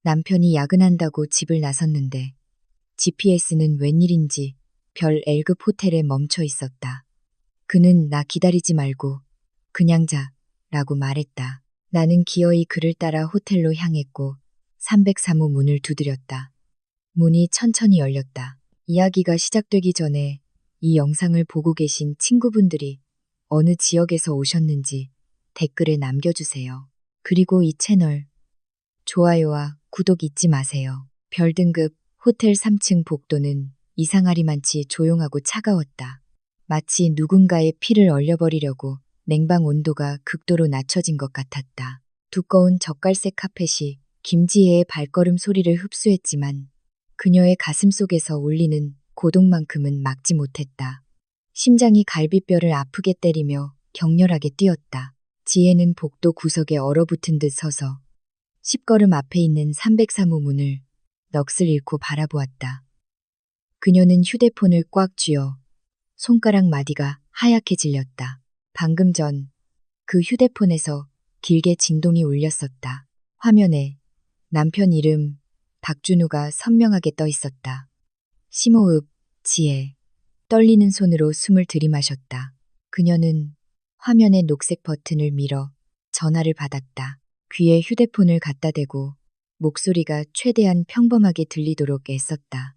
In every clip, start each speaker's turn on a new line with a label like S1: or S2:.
S1: 남편이 야근한다고 집을 나섰는데 GPS는 웬일인지 별 L급 호텔에 멈춰 있었다. 그는 나 기다리지 말고 그냥 자 라고 말했다. 나는 기어이 그를 따라 호텔로 향했고 303호 문을 두드렸다. 문이 천천히 열렸다. 이야기가 시작되기 전에 이 영상을 보고 계신 친구분들이 어느 지역에서 오셨는지 댓글에 남겨주세요. 그리고 이 채널 좋아요와 구독 잊지 마세요. 별등급 호텔 3층 복도는 이상하리만치 조용하고 차가웠다. 마치 누군가의 피를 얼려버리려고 냉방 온도가 극도로 낮춰진 것 같았다. 두꺼운 젓갈색 카펫이 김지혜의 발걸음 소리를 흡수했지만 그녀의 가슴 속에서 울리는 고독만큼은 막지 못했다. 심장이 갈비뼈를 아프게 때리며 격렬하게 뛰었다. 지혜는 복도 구석에 얼어붙은 듯 서서 10걸음 앞에 있는 303호 문을 넋을 잃고 바라보았다. 그녀는 휴대폰을 꽉 쥐어 손가락 마디가 하얗게 질렸다. 방금 전 그 휴대폰에서 길게 진동이 울렸었다. 화면에 남편 이름 박준우가 선명하게 떠 있었다. 심호흡, 지혜. 떨리는 손으로 숨을 들이마셨다. 그녀는 화면의 녹색 버튼을 밀어 전화를 받았다. 귀에 휴대폰을 갖다 대고 목소리가 최대한 평범하게 들리도록 애썼다.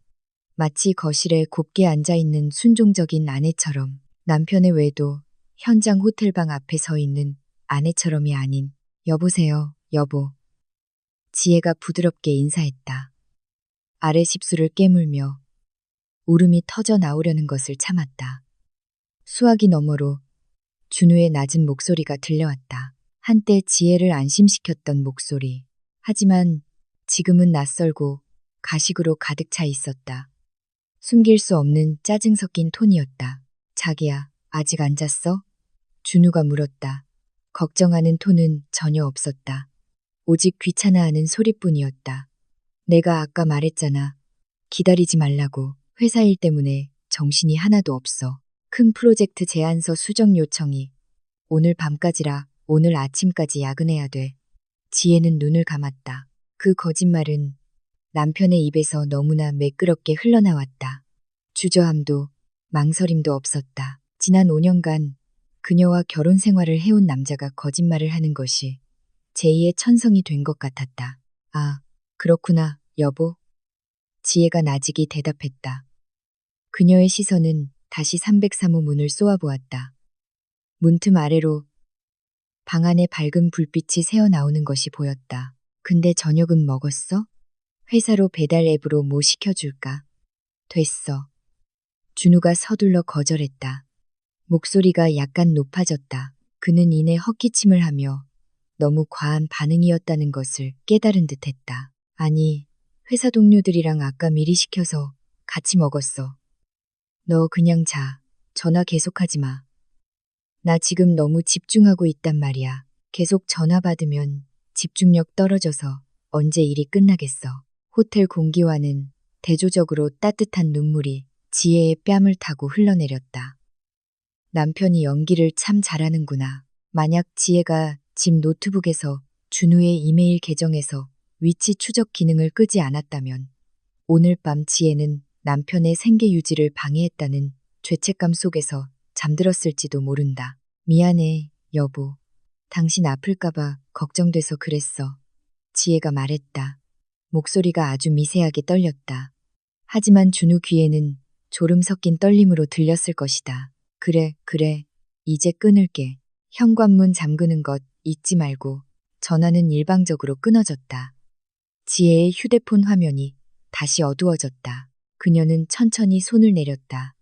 S1: 마치 거실에 곱게 앉아있는 순종적인 아내처럼 남편의 외도 현장 호텔방 앞에 서 있는 아내처럼이 아닌 여보세요, 여보. 지혜가 부드럽게 인사했다. 아래 십술을 깨물며 울음이 터져 나오려는 것을 참았다. 수화기 너머로 준우의 낮은 목소리가 들려왔다. 한때 지혜를 안심시켰던 목소리. 하지만 지금은 낯설고 가식으로 가득 차 있었다. 숨길 수 없는 짜증 섞인 톤이었다. 자기야, 아직 안 잤어? 준우가 물었다. 걱정하는 톤은 전혀 없었다. 오직 귀찮아하는 소리뿐이었다. 내가 아까 말했잖아. 기다리지 말라고. 회사 일 때문에 정신이 하나도 없어. 큰 프로젝트 제안서 수정 요청이 오늘 밤까지라 오늘 아침까지 야근해야 돼. 지혜는 눈을 감았다. 그 거짓말은 남편의 입에서 너무나 매끄럽게 흘러나왔다. 주저함도 망설임도 없었다. 지난 5년간 그녀와 결혼 생활을 해온 남자가 거짓말을 하는 것이 제2의 천성이 된 것 같았다. 아, 그렇구나, 여보. 지혜가 나직이 대답했다. 그녀의 시선은 다시 303호 문을 쏘아보았다. 문틈 아래로 방 안에 밝은 불빛이 새어나오는 것이 보였다. 근데 저녁은 먹었어? 회사로 배달 앱으로 뭐 시켜줄까? 됐어. 준우가 서둘러 거절했다. 목소리가 약간 높아졌다. 그는 이내 헛기침을 하며 너무 과한 반응이었다는 것을 깨달은 듯했다. 아니, 회사 동료들이랑 아까 미리 시켜서 같이 먹었어. 너 그냥 자. 전화 계속하지 마. 나 지금 너무 집중하고 있단 말이야. 계속 전화 받으면 집중력 떨어져서 언제 일이 끝나겠어. 호텔 공기와는 대조적으로 따뜻한 눈물이 지혜의 뺨을 타고 흘러내렸다. 남편이 연기를 참 잘하는구나. 만약 지혜가 집 노트북에서 준우의 이메일 계정에서 위치 추적 기능을 끄지 않았다면 오늘 밤 지혜는 남편의 생계 유지를 방해했다는 죄책감 속에서 잠들었을지도 모른다. 미안해, 여보. 당신 아플까봐 걱정돼서 그랬어. 지혜가 말했다. 목소리가 아주 미세하게 떨렸다. 하지만 준우 귀에는 졸음 섞인 떨림으로 들렸을 것이다. 그래, 이제 끊을게. 현관문 잠그는 것 잊지 말고. 전화는 일방적으로 끊어졌다. 지혜의 휴대폰 화면이 다시 어두워졌다. 그녀는 천천히 손을 내렸다.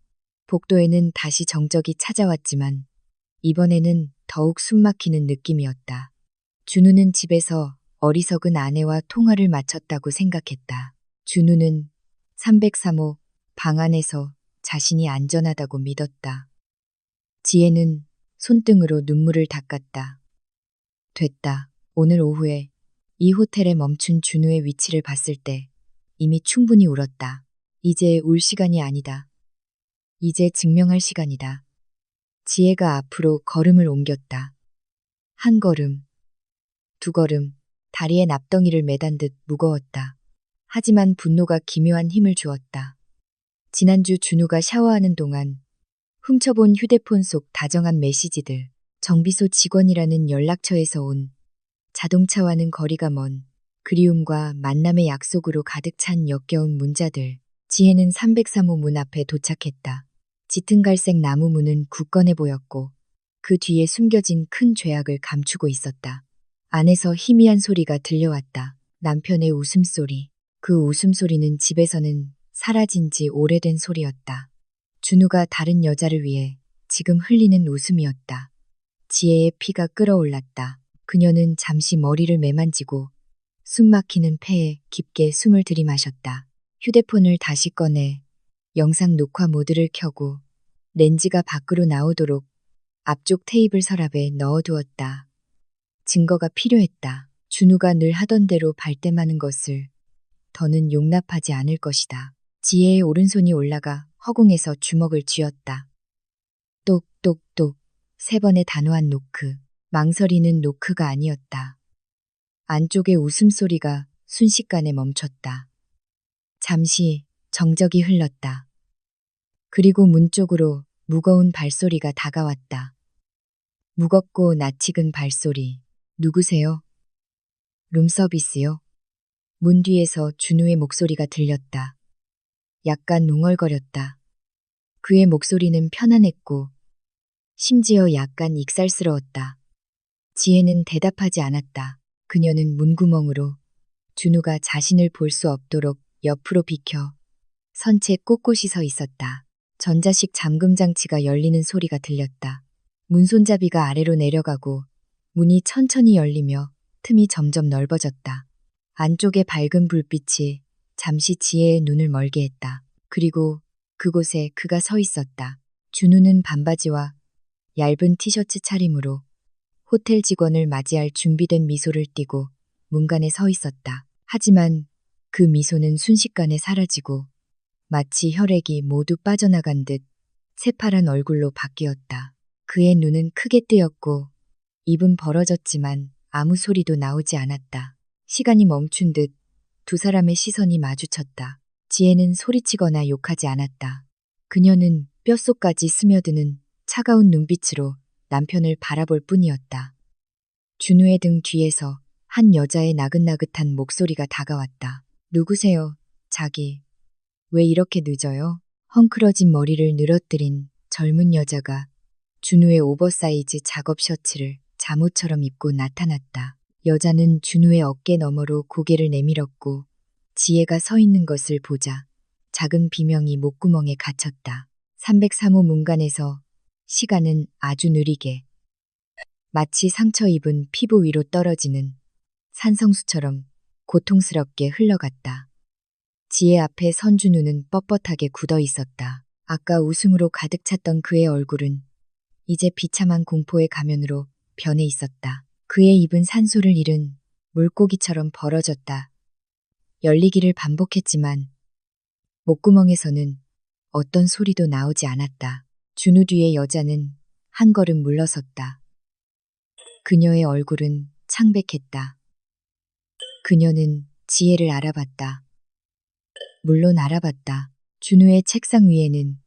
S1: 복도에는 다시 정적이 찾아왔지만 이번에는 더욱 숨막히는 느낌이었다. 준우는 집에서 어리석은 아내와 통화를 마쳤다고 생각했다. 준우는 303호 방 안에서 자신이 안전하다고 믿었다. 지혜는 손등으로 눈물을 닦았다. 됐다. 오늘 오후에 이 호텔에 멈춘 준우의 위치를 봤을 때 이미 충분히 울었다. 이제 울 시간이 아니다. 이제 증명할 시간이다. 지혜가 앞으로 걸음을 옮겼다. 한 걸음, 두 걸음, 다리에 납덩이를 매단 듯 무거웠다. 하지만 분노가 기묘한 힘을 주었다. 지난주 준우가 샤워하는 동안 훔쳐본 휴대폰 속 다정한 메시지들, 정비소 직원이라는 연락처에서 온 자동차와는 거리가 먼 그리움과 만남의 약속으로 가득 찬 역겨운 문자들. 지혜는 303호 문 앞에 도착했다. 짙은 갈색 나무 문은 굳건해 보였고 그 뒤에 숨겨진 큰 죄악을 감추고 있었다. 안에서 희미한 소리가 들려왔다. 남편의 웃음소리. 그 웃음소리는 집에서는 사라진 지 오래된 소리였다. 준우가 다른 여자를 위해 지금 흘리는 웃음이었다. 지혜의 피가 끓어올랐다. 그녀는 잠시 머리를 매만지고 숨막히는 폐에 깊게 숨을 들이마셨다. 휴대폰을 다시 꺼내 영상 녹화 모드를 켜고 렌즈가 밖으로 나오도록 앞쪽 테이블 서랍에 넣어두었다. 증거가 필요했다. 준우가 늘 하던 대로 발뺌하는 것을 더는 용납하지 않을 것이다. 지혜의 오른손이 올라가 허공에서 주먹을 쥐었다. 똑똑똑 3번의 단호한 노크. 망설이는 노크가 아니었다. 안쪽의 웃음소리가 순식간에 멈췄다. 잠시 정적이 흘렀다. 그리고 문 쪽으로 무거운 발소리가 다가왔다. 무겁고 낯익은 발소리. 누구세요? 룸서비스요? 문 뒤에서 준우의 목소리가 들렸다. 약간 웅얼거렸다. 그의 목소리는 편안했고 심지어 약간 익살스러웠다. 지혜는 대답하지 않았다. 그녀는 문구멍으로 준우가 자신을 볼 수 없도록 옆으로 비켜 선체 꼿꼿이 서 있었다. 전자식 잠금 장치가 열리는 소리가 들렸다. 문손잡이가 아래로 내려가고 문이 천천히 열리며 틈이 점점 넓어졌다. 안쪽의 밝은 불빛이 잠시 지혜의 눈을 멀게 했다. 그리고 그곳에 그가 서 있었다. 준우는 반바지와 얇은 티셔츠 차림으로 호텔 직원을 맞이할 준비된 미소를 띠고 문간에 서 있었다. 하지만 그 미소는 순식간에 사라지고 마치 혈액이 모두 빠져나간 듯 새파란 얼굴로 바뀌었다. 그의 눈은 크게 뜨였고 입은 벌어졌지만 아무 소리도 나오지 않았다. 시간이 멈춘 듯 두 사람의 시선이 마주쳤다. 지혜는 소리치거나 욕하지 않았다. 그녀는 뼛속까지 스며드는 차가운 눈빛으로 남편을 바라볼 뿐이었다. 준우의 등 뒤에서 한 여자의 나긋나긋한 목소리가 다가왔다. 누구세요, 자기? 왜 이렇게 늦어요? 헝클어진 머리를 늘어뜨린 젊은 여자가 준우의 오버사이즈 작업 셔츠를 잠옷처럼 입고 나타났다. 여자는 준우의 어깨 너머로 고개를 내밀었고 지혜가 서 있는 것을 보자 작은 비명이 목구멍에 갇혔다. 303호 문간에서 시간은 아주 느리게 마치 상처 입은 피부 위로 떨어지는 산성수처럼 고통스럽게 흘러갔다. 지혜 앞에 선 준우는 뻣뻣하게 굳어 있었다. 아까 웃음으로 가득 찼던 그의 얼굴은 이제 비참한 공포의 가면으로 변해 있었다. 그의 입은 산소를 잃은 물고기처럼 벌어졌다. 열리기를 반복했지만 목구멍에서는 어떤 소리도 나오지 않았다. 준우 뒤의 여자는 한 걸음 물러섰다. 그녀의 얼굴은 창백했다. 그녀는 지혜를 알아봤다. 물론 알아봤다. 준우의 책상 위에는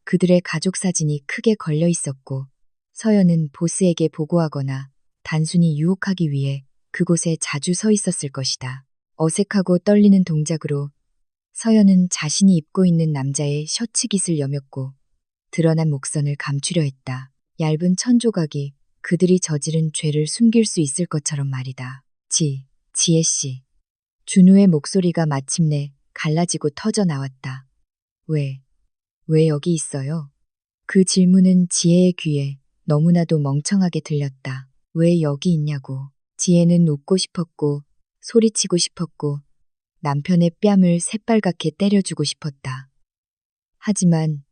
S1: 그들의 가족 사진이 크게 걸려 있었고 서연은 보스에게 보고하거나 단순히 유혹하기 위해 그곳에 자주 서 있었을 것이다. 어색하고 떨리는 동작으로 서연은 자신이 입고 있는 남자의 셔츠 깃을 여몄고 드러난 목선을 감추려 했다. 얇은 천 조각이 그들이 저지른 죄를 숨길 수 있을 것처럼 말이다. 지혜 씨. 준우의 목소리가 마침내 갈라지고 터져 나왔다. 왜 여기 있어요? 그 질문은 지혜의 귀에 너무나도 멍청하게 들렸다. 왜 여기 있냐고. 지혜는 웃고 싶었고 소리치고 싶었고 남편의 뺨을 새빨갛게 때려주고 싶었다. 하지만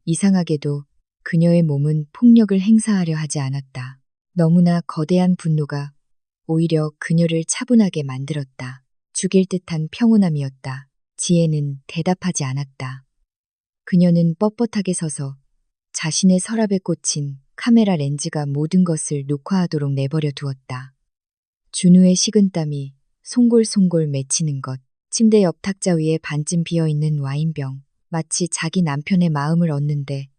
S1: 이상하게도 그녀의 몸은 폭력을 행사하려 하지 않았다. 너무나 거대한 분노가 오히려 그녀를 차분하게 만들었다. 죽일 듯한 평온함이었다. 지혜는 대답하지 않았다. 그녀는 뻣뻣하게 서서 자신의 서랍에 꽂힌 카메라 렌즈가 모든 것을 녹화하도록 내버려 두었다. 준우의 식은땀이 송골송골 맺히는 것, 침대 옆 탁자 위에 반쯤 비어있는 와인병, 마치 자기 남편의 마음을 얻는데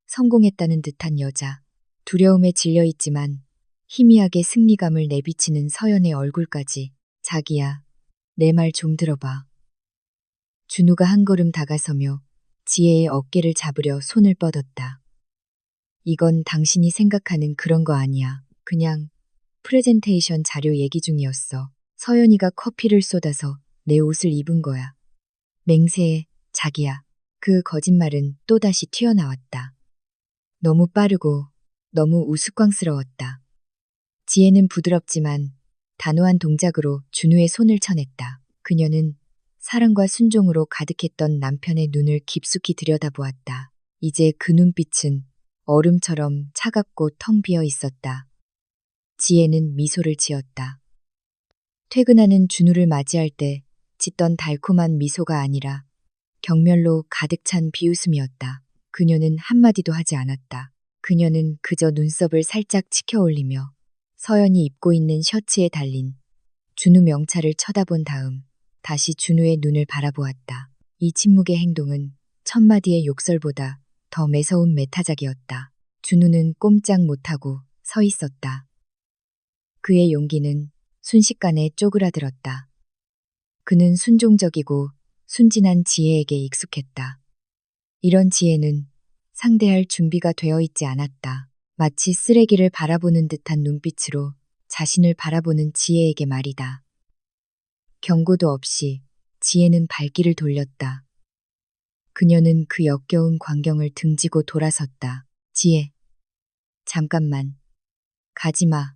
S1: 성공했다는 듯한 여자, 두려움에 질려있지만 희미하게 승리감을 내비치는 서연의 얼굴까지. 자기야, 내 말 좀 들어봐. 준우가 한 걸음 다가서며 지혜의 어깨를 잡으려 손을 뻗었다. 이건 당신이 생각하는 그런 거 아니야. 그냥 프레젠테이션 자료 얘기 중이었어. 서연이가 커피를 쏟아서 내 옷을 입은 거야. 맹세해, 자기야. 그 거짓말은 또다시 튀어나왔다. 너무 빠르고 너무 우스꽝스러웠다. 지혜는 부드럽지만 단호한 동작으로 준우의 손을 쳐냈다. 그녀는 사랑과 순종으로 가득했던 남편의 눈을 깊숙이 들여다보았다. 이제 그 눈빛은 얼음처럼 차갑고 텅 비어 있었다. 지혜는 미소를 지었다. 퇴근하는 준우를 맞이할 때 짓던 달콤한 미소가 아니라 경멸로 가득 찬 비웃음이었다. 그녀는 한마디도 하지 않았다. 그녀는 그저 눈썹을 살짝 치켜 올리며 서연이 입고 있는 셔츠에 달린 준우 명찰을 쳐다본 다음 다시 준우의 눈을 바라보았다. 이 침묵의 행동은 천마디의 욕설보다 더 매서운 메타작이었다. 준우는 꼼짝 못하고 서 있었다. 그의 용기는 순식간에 쪼그라들었다. 그는 순종적이고 순진한 지혜에게 익숙했다. 이런 지혜는 상대할 준비가 되어 있지 않았다. 마치 쓰레기를 바라보는 듯한 눈빛으로 자신을 바라보는 지혜에게 말이다. 경고도 없이 지혜는 발길을 돌렸다. 그녀는 그 역겨운 광경을 등지고 돌아섰다. 지혜, 잠깐만. 가지마.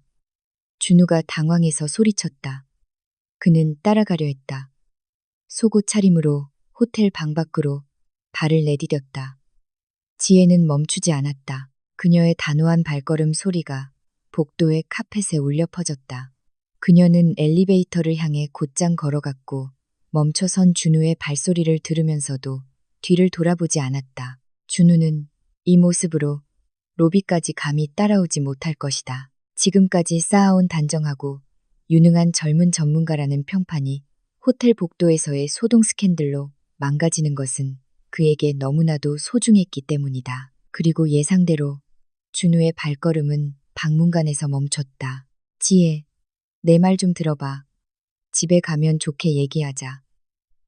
S1: 준우가 당황해서 소리쳤다. 그는 따라가려 했다. 속옷 차림으로 호텔 방 밖으로 발을 내디뎠다. 지혜는 멈추지 않았다. 그녀의 단호한 발걸음 소리가 복도의 카펫에 울려 퍼졌다. 그녀는 엘리베이터를 향해 곧장 걸어갔고 멈춰선 준우의 발소리를 들으면서도 뒤를 돌아보지 않았다. 준우는 이 모습으로 로비까지 감히 따라오지 못할 것이다. 지금까지 쌓아온 단정하고 유능한 젊은 전문가라는 평판이 호텔 복도에서의 소동 스캔들로 망가지는 것은 그에게 너무나도 소중했기 때문이다. 그리고 예상대로 준우의 발걸음은 박물관에서 멈췄다. 지혜, 내 말 좀 들어봐. 집에 가면 좋게 얘기하자.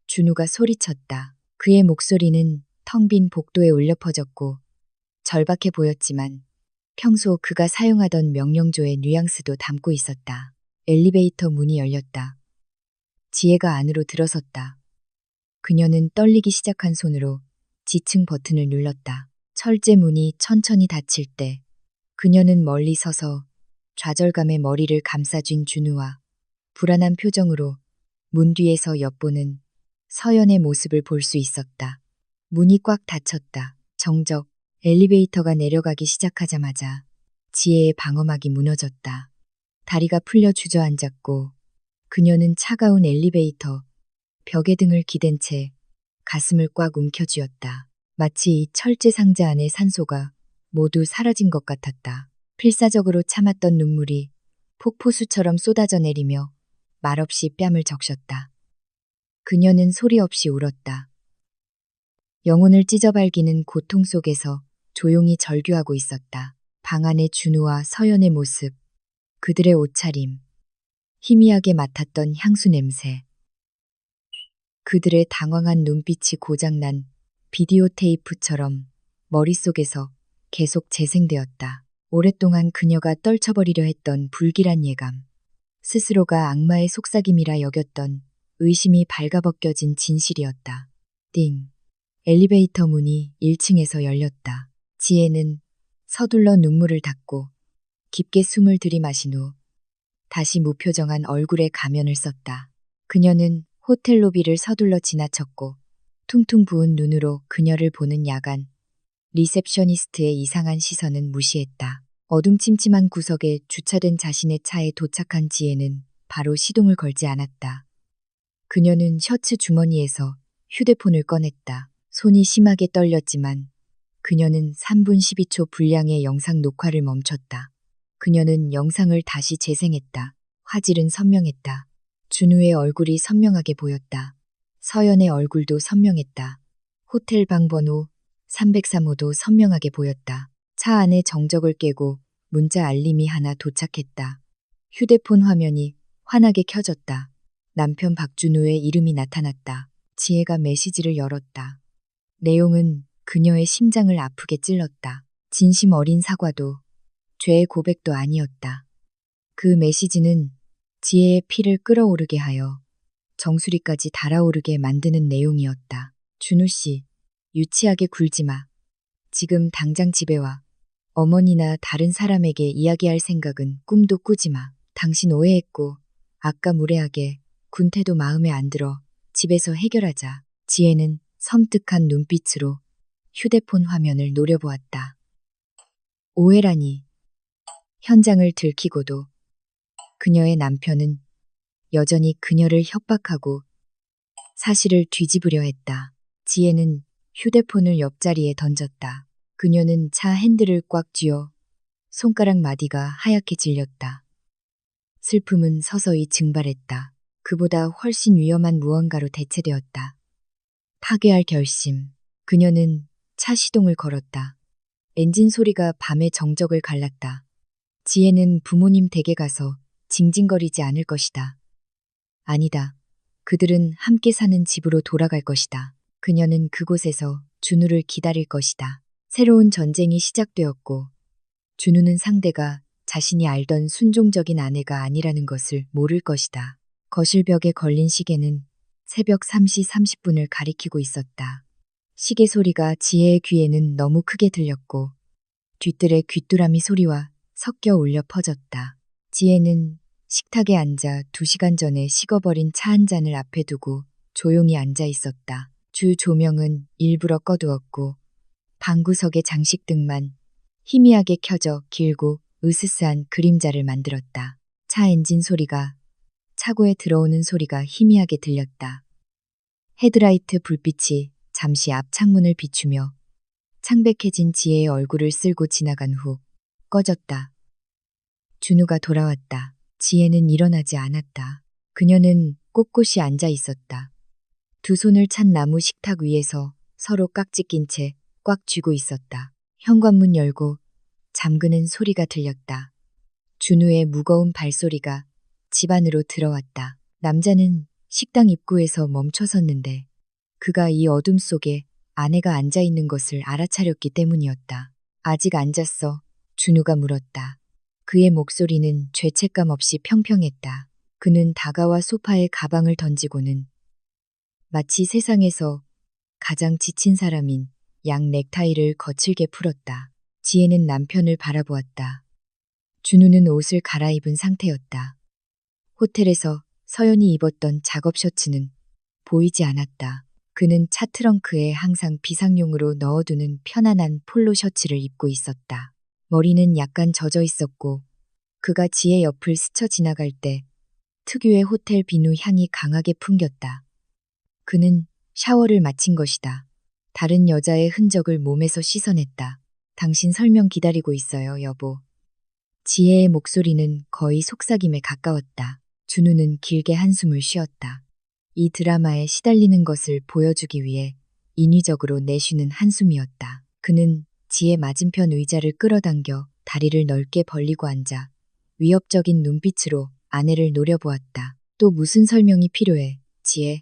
S1: 준우가 소리쳤다. 그의 목소리는 텅 빈 복도에 울려 퍼졌고 절박해 보였지만 평소 그가 사용하던 명령조의 뉘앙스도 담고 있었다. 엘리베이터 문이 열렸다. 지혜가 안으로 들어섰다. 그녀는 떨리기 시작한 손으로 지층 버튼을 눌렀다. 철제 문이 천천히 닫힐 때 그녀는 멀리 서서 좌절감에 머리를 감싸쥔 준우와 불안한 표정으로 문 뒤에서 엿보는 서연의 모습을 볼 수 있었다. 문이 꽉 닫혔다. 정적 엘리베이터가 내려가기 시작하자마자 지혜의 방어막이 무너졌다. 다리가 풀려 주저앉았고 그녀는 차가운 엘리베이터 벽에 등을 기댄 채 가슴을 꽉 움켜쥐었다. 마치 이 철제 상자 안의 산소가 모두 사라진 것 같았다. 필사적으로 참았던 눈물이 폭포수처럼 쏟아져 내리며 말없이 뺨을 적셨다. 그녀는 소리 없이 울었다. 영혼을 찢어발기는 고통 속에서 조용히 절규하고 있었다. 방 안의 준우와 서연의 모습, 그들의 옷차림, 희미하게 맡았던 향수 냄새, 그들의 당황한 눈빛이 고장난 비디오 테이프처럼 머릿속에서 계속 재생되었다. 오랫동안 그녀가 떨쳐버리려 했던 불길한 예감, 스스로가 악마의 속삭임이라 여겼던 의심이 발가벗겨진 진실이었다. 띵. 엘리베이터 문이 1층에서 열렸다. 지혜는 서둘러 눈물을 닦고 깊게 숨을 들이마신 후 다시 무표정한 얼굴에 가면을 썼다. 그녀는 호텔 로비를 서둘러 지나쳤고 퉁퉁 부은 눈으로 그녀를 보는 야간 리셉셔니스트의 이상한 시선은 무시했다. 어둠침침한 구석에 주차된 자신의 차에 도착한 지혜는 바로 시동을 걸지 않았다. 그녀는 셔츠 주머니에서 휴대폰을 꺼냈다. 손이 심하게 떨렸지만 그녀는 3분 12초 분량의 영상 녹화를 멈췄다. 그녀는 영상을 다시 재생했다. 화질은 선명했다. 준우의 얼굴이 선명하게 보였다. 서연의 얼굴도 선명했다. 호텔 방 번호 303호도 선명하게 보였다. 차 안에 정적을 깨고 문자 알림이 하나 도착했다. 휴대폰 화면이 환하게 켜졌다. 남편 박준우의 이름이 나타났다. 지혜가 메시지를 열었다. 내용은 그녀의 심장을 아프게 찔렀다. 진심 어린 사과도 죄의 고백도 아니었다. 그 메시지는 지혜의 피를 끓어오르게 하여 정수리까지 달아오르게 만드는 내용이었다. 준우 씨, 유치하게 굴지 마. 지금 당장 집에 와. 어머니나 다른 사람에게 이야기할 생각은 꿈도 꾸지 마. 당신 오해했고 아까 무례하게 군 태도 마음에 안 들어. 집에서 해결하자. 지혜는 섬뜩한 눈빛으로 휴대폰 화면을 노려보았다. 오해라니. 현장을 들키고도 그녀의 남편은 여전히 그녀를 협박하고 사실을 뒤집으려 했다. 지혜는 휴대폰을 옆자리에 던졌다. 그녀는 차 핸들을 꽉 쥐어 손가락 마디가 하얗게 질렸다. 슬픔은 서서히 증발했다. 그보다 훨씬 위험한 무언가로 대체되었다. 파괴할 결심. 그녀는 차 시동을 걸었다. 엔진 소리가 밤의 정적을 갈랐다. 지혜는 부모님 댁에 가서 징징거리지 않을 것이다. 아니다. 그들은 함께 사는 집으로 돌아갈 것이다. 그녀는 그곳에서 준우를 기다릴 것이다. 새로운 전쟁이 시작되었고 준우는 상대가 자신이 알던 순종적인 아내가 아니라는 것을 모를 것이다. 거실 벽에 걸린 시계는 새벽 3시 30분을 가리키고 있었다. 시계 소리가 지혜의 귀에는 너무 크게 들렸고 뒤뜰의 귀뚜라미 소리와 섞여 울려 퍼졌다. 지혜는 식탁에 앉아 2시간 전에 식어버린 차 한 잔을 앞에 두고 조용히 앉아 있었다. 주 조명은 일부러 꺼두었고 방구석의 장식등만 희미하게 켜져 길고 으스스한 그림자를 만들었다. 차 엔진 소리가 차고에 들어오는 소리가 희미하게 들렸다. 헤드라이트 불빛이 잠시 앞 창문을 비추며 창백해진 지혜의 얼굴을 쓸고 지나간 후 꺼졌다. 준우가 돌아왔다. 지혜는 일어나지 않았다. 그녀는 꼿꼿이 앉아 있었다. 두 손을 찬 나무 식탁 위에서 서로 깍지 낀 채 꽉 쥐고 있었다. 현관문 열고 잠그는 소리가 들렸다. 준우의 무거운 발소리가 집 안으로 들어왔다. 남자는 식당 입구에서 멈춰섰는데 그가 이 어둠 속에 아내가 앉아 있는 것을 알아차렸기 때문이었다. 아직 앉았어? 준우가 물었다. 그의 목소리는 죄책감 없이 평평했다. 그는 다가와 소파에 가방을 던지고는 마치 세상에서 가장 지친 사람인 양 넥타이를 거칠게 풀었다. 지혜는 남편을 바라보았다. 준우는 옷을 갈아입은 상태였다. 호텔에서 서연이 입었던 작업 셔츠는 보이지 않았다. 그는 차 트렁크에 항상 비상용으로 넣어두는 편안한 폴로 셔츠를 입고 있었다. 머리는 약간 젖어 있었고 그가 지혜 옆을 스쳐 지나갈 때 특유의 호텔 비누 향이 강하게 풍겼다. 그는 샤워를 마친 것이다. 다른 여자의 흔적을 몸에서 씻어냈다. 당신 설명 기다리고 있어요, 여보. 지혜의 목소리는 거의 속삭임에 가까웠다. 준우는 길게 한숨을 쉬었다. 이 드라마에 시달리는 것을 보여주기 위해 인위적으로 내쉬는 한숨이었다. 그는 지혜 맞은편 의자를 끌어당겨 다리를 넓게 벌리고 앉아 위협적인 눈빛으로 아내를 노려보았다. 또 무슨 설명이 필요해, 지혜?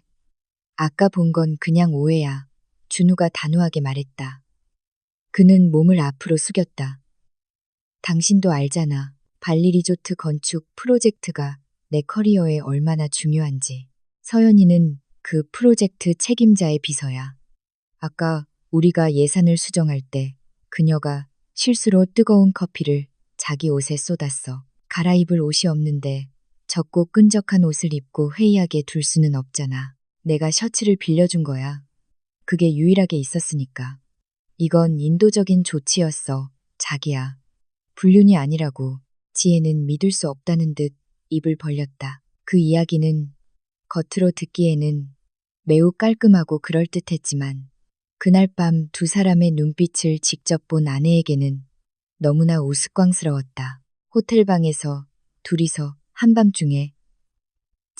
S1: 아까 본 건 그냥 오해야. 준우가 단호하게 말했다. 그는 몸을 앞으로 숙였다. 당신도 알잖아. 발리 리조트 건축 프로젝트가 내 커리어에 얼마나 중요한지. 서연이는 그 프로젝트 책임자의 비서야. 아까 우리가 예산을 수정할 때 그녀가 실수로 뜨거운 커피를 자기 옷에 쏟았어. 갈아입을 옷이 없는데 적고 끈적한 옷을 입고 회의하게 둘 수는 없잖아. 내가 셔츠를 빌려준 거야. 그게 유일하게 있었으니까. 이건 인도적인 조치였어, 자기야. 불륜이 아니라고. 지혜는 믿을 수 없다는 듯 입을 벌렸다. 그 이야기는 겉으로 듣기에는 매우 깔끔하고 그럴듯했지만 그날 밤 두 사람의 눈빛을 직접 본 아내에게는 너무나 우스꽝스러웠다. 호텔방에서 둘이서 한밤중에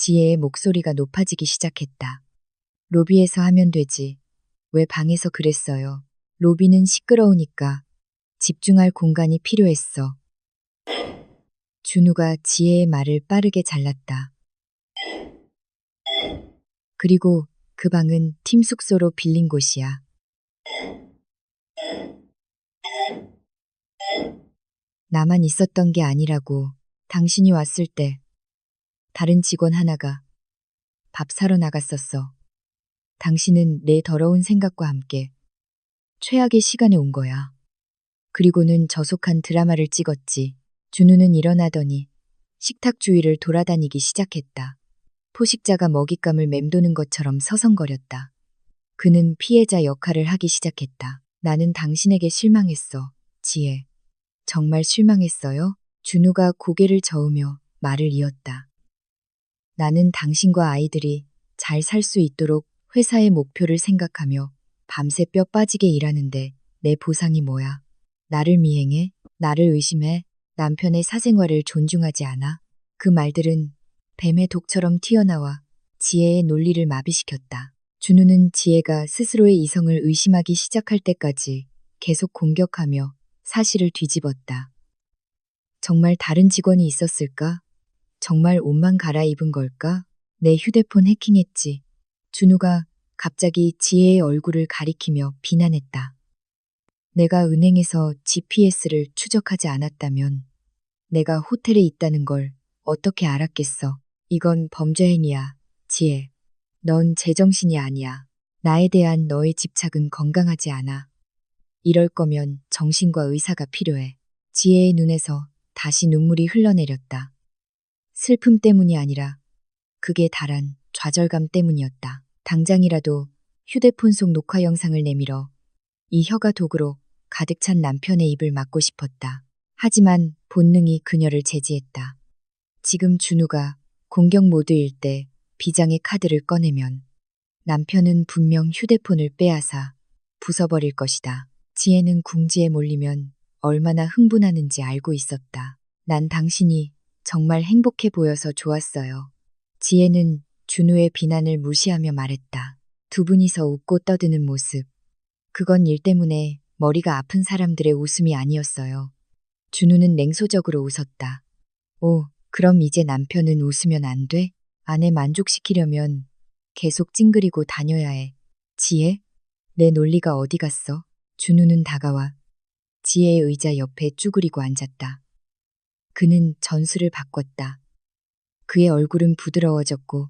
S1: 지혜의 목소리가 높아지기 시작했다. 로비에서 하면 되지. 왜 방에서 그랬어요? 로비는 시끄러우니까 집중할 공간이 필요했어. 준우가 지혜의 말을 빠르게 잘랐다. 그리고 그 방은 팀 숙소로 빌린 곳이야. 나만 있었던 게 아니라고. 당신이 왔을 때 다른 직원 하나가 밥 사러 나갔었어. 당신은 내 더러운 생각과 함께 최악의 시간에 온 거야. 그리고는 저속한 드라마를 찍었지. 준우는 일어나더니 식탁 주위를 돌아다니기 시작했다. 포식자가 먹잇감을 맴도는 것처럼 서성거렸다. 그는 피해자 역할을 하기 시작했다. 나는 당신에게 실망했어. 지혜. 정말 실망했어요? 준우가 고개를 저으며 말을 이었다. 나는 당신과 아이들이 잘 살 수 있도록 회사의 목표를 생각하며 밤새 뼈 빠지게 일하는데 내 보상이 뭐야? 나를 미행해? 나를 의심해? 남편의 사생활을 존중하지 않아? 그 말들은 뱀의 독처럼 튀어나와 지혜의 논리를 마비시켰다. 준우는 지혜가 스스로의 이성을 의심하기 시작할 때까지 계속 공격하며 사실을 뒤집었다. 정말 다른 직원이 있었을까? 정말 옷만 갈아입은 걸까? 내 휴대폰 해킹했지. 준우가 갑자기 지혜의 얼굴을 가리키며 비난했다. 내가 은행에서 GPS를 추적하지 않았다면 내가 호텔에 있다는 걸 어떻게 알았겠어? 이건 범죄 행위야, 지혜. 넌 제정신이 아니야. 나에 대한 너의 집착은 건강하지 않아. 이럴 거면 정신과 의사가 필요해. 지혜의 눈에서 다시 눈물이 흘러내렸다. 슬픔 때문이 아니라 극에 달한 좌절감 때문이었다. 당장이라도 휴대폰 속 녹화 영상을 내밀어 이 혀가 독으로 가득 찬 남편의 입을 막고 싶었다. 하지만 본능이 그녀를 제지했다. 지금 준우가 공격 모드일 때 비장의 카드를 꺼내면 남편은 분명 휴대폰을 빼앗아 부숴버릴 것이다. 지혜는 궁지에 몰리면 얼마나 흥분하는지 알고 있었다. 난 당신이 정말 행복해 보여서 좋았어요. 지혜는 준우의 비난을 무시하며 말했다. 두 분이서 웃고 떠드는 모습. 그건 일 때문에 머리가 아픈 사람들의 웃음이 아니었어요. 준우는 냉소적으로 웃었다. 오, 그럼 이제 남편은 웃으면 안 돼? 아내 만족시키려면 계속 찡그리고 다녀야 해. 지혜? 내 논리가 어디 갔어? 준우는 다가와 지혜의 의자 옆에 쭈그리고 앉았다. 그는 전술을 바꿨다. 그의 얼굴은 부드러워졌고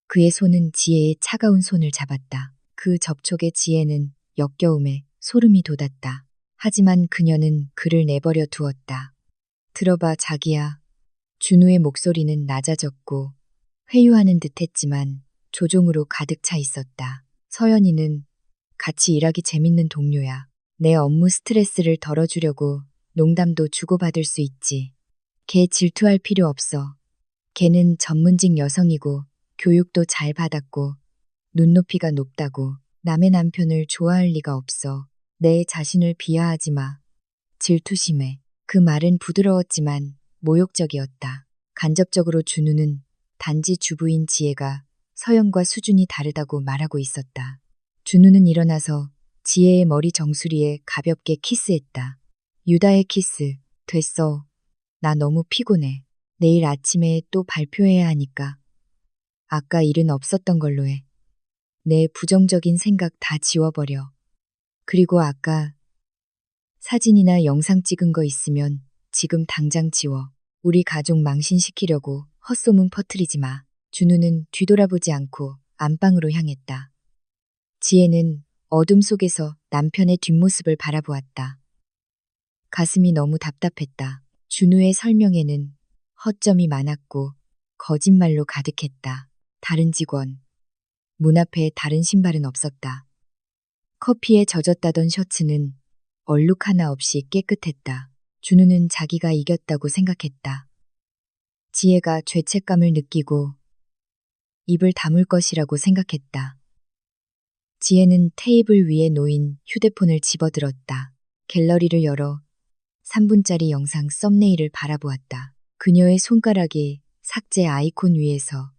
S1: 그의 손은 지혜의 차가운 손을 잡았다. 그 접촉에 지혜는 역겨움에 소름이 돋았다. 하지만 그녀는 그를 내버려 두었다. 들어봐, 자기야. 준우의 목소리는 낮아졌고 회유하는 듯 했지만 조종으로 가득 차 있었다. 서연이는 같이 일하기 재밌는 동료야. 내 업무 스트레스를 덜어주려고 농담도 주고받을 수 있지. 걔 질투할 필요 없어. 걔는 전문직 여성이고 교육도 잘 받았고 눈높이가 높다고. 남의 남편을 좋아할 리가 없어. 내 자신을 비하하지 마. 질투심에. 그 말은 부드러웠지만 모욕적이었다. 간접적으로 준우는 단지 주부인 지혜가 서연과 수준이 다르다고 말하고 있었다. 준우는 일어나서 지혜의 머리 정수리에 가볍게 키스했다. 유다의 키스. 됐어. 나 너무 피곤해. 내일 아침에 또 발표해야 하니까. 아까 일은 없었던 걸로 해. 내 부정적인 생각 다 지워버려. 그리고 아까 사진이나 영상 찍은 거 있으면 지금 당장 지워. 우리 가족 망신시키려고 헛소문 퍼뜨리지 마. 준우는 뒤돌아보지 않고 안방으로 향했다. 지혜는 어둠 속에서 남편의 뒷모습을 바라보았다. 가슴이 너무 답답했다. 준우의 설명에는 허점이 많았고 거짓말로 가득했다. 다른 직원. 문 앞에 다른 신발은 없었다. 커피에 젖었다던 셔츠는 얼룩 하나 없이 깨끗했다. 준우는 자기가 이겼다고 생각했다. 지혜가 죄책감을 느끼고 입을 다물 것이라고 생각했다. 지혜는 테이블 위에 놓인 휴대폰을 집어들었다. 갤러리를 열어 3분짜리 영상 썸네일을 바라보았다. 그녀의 손가락이 삭제 아이콘 위에서